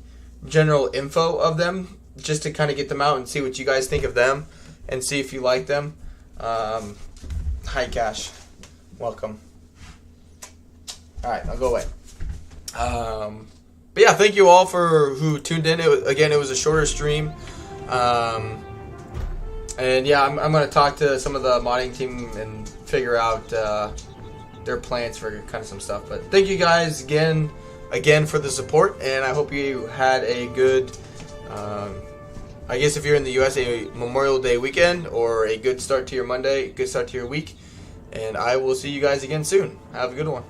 general info of them, just to kind of get them out and see what you guys think of them and see if you like them. Hi Cash, welcome. Alright, I'll go away. But yeah, thank you all for who tuned in. It was a shorter stream. And yeah, I'm going to talk to some of the modding team and figure out their plans for kind of some stuff. But thank you guys again for the support, and I hope you had a good, I guess if you're in the US, a Memorial Day weekend or a good start to your Monday, good start to your week. And I will see you guys again soon. Have a good one.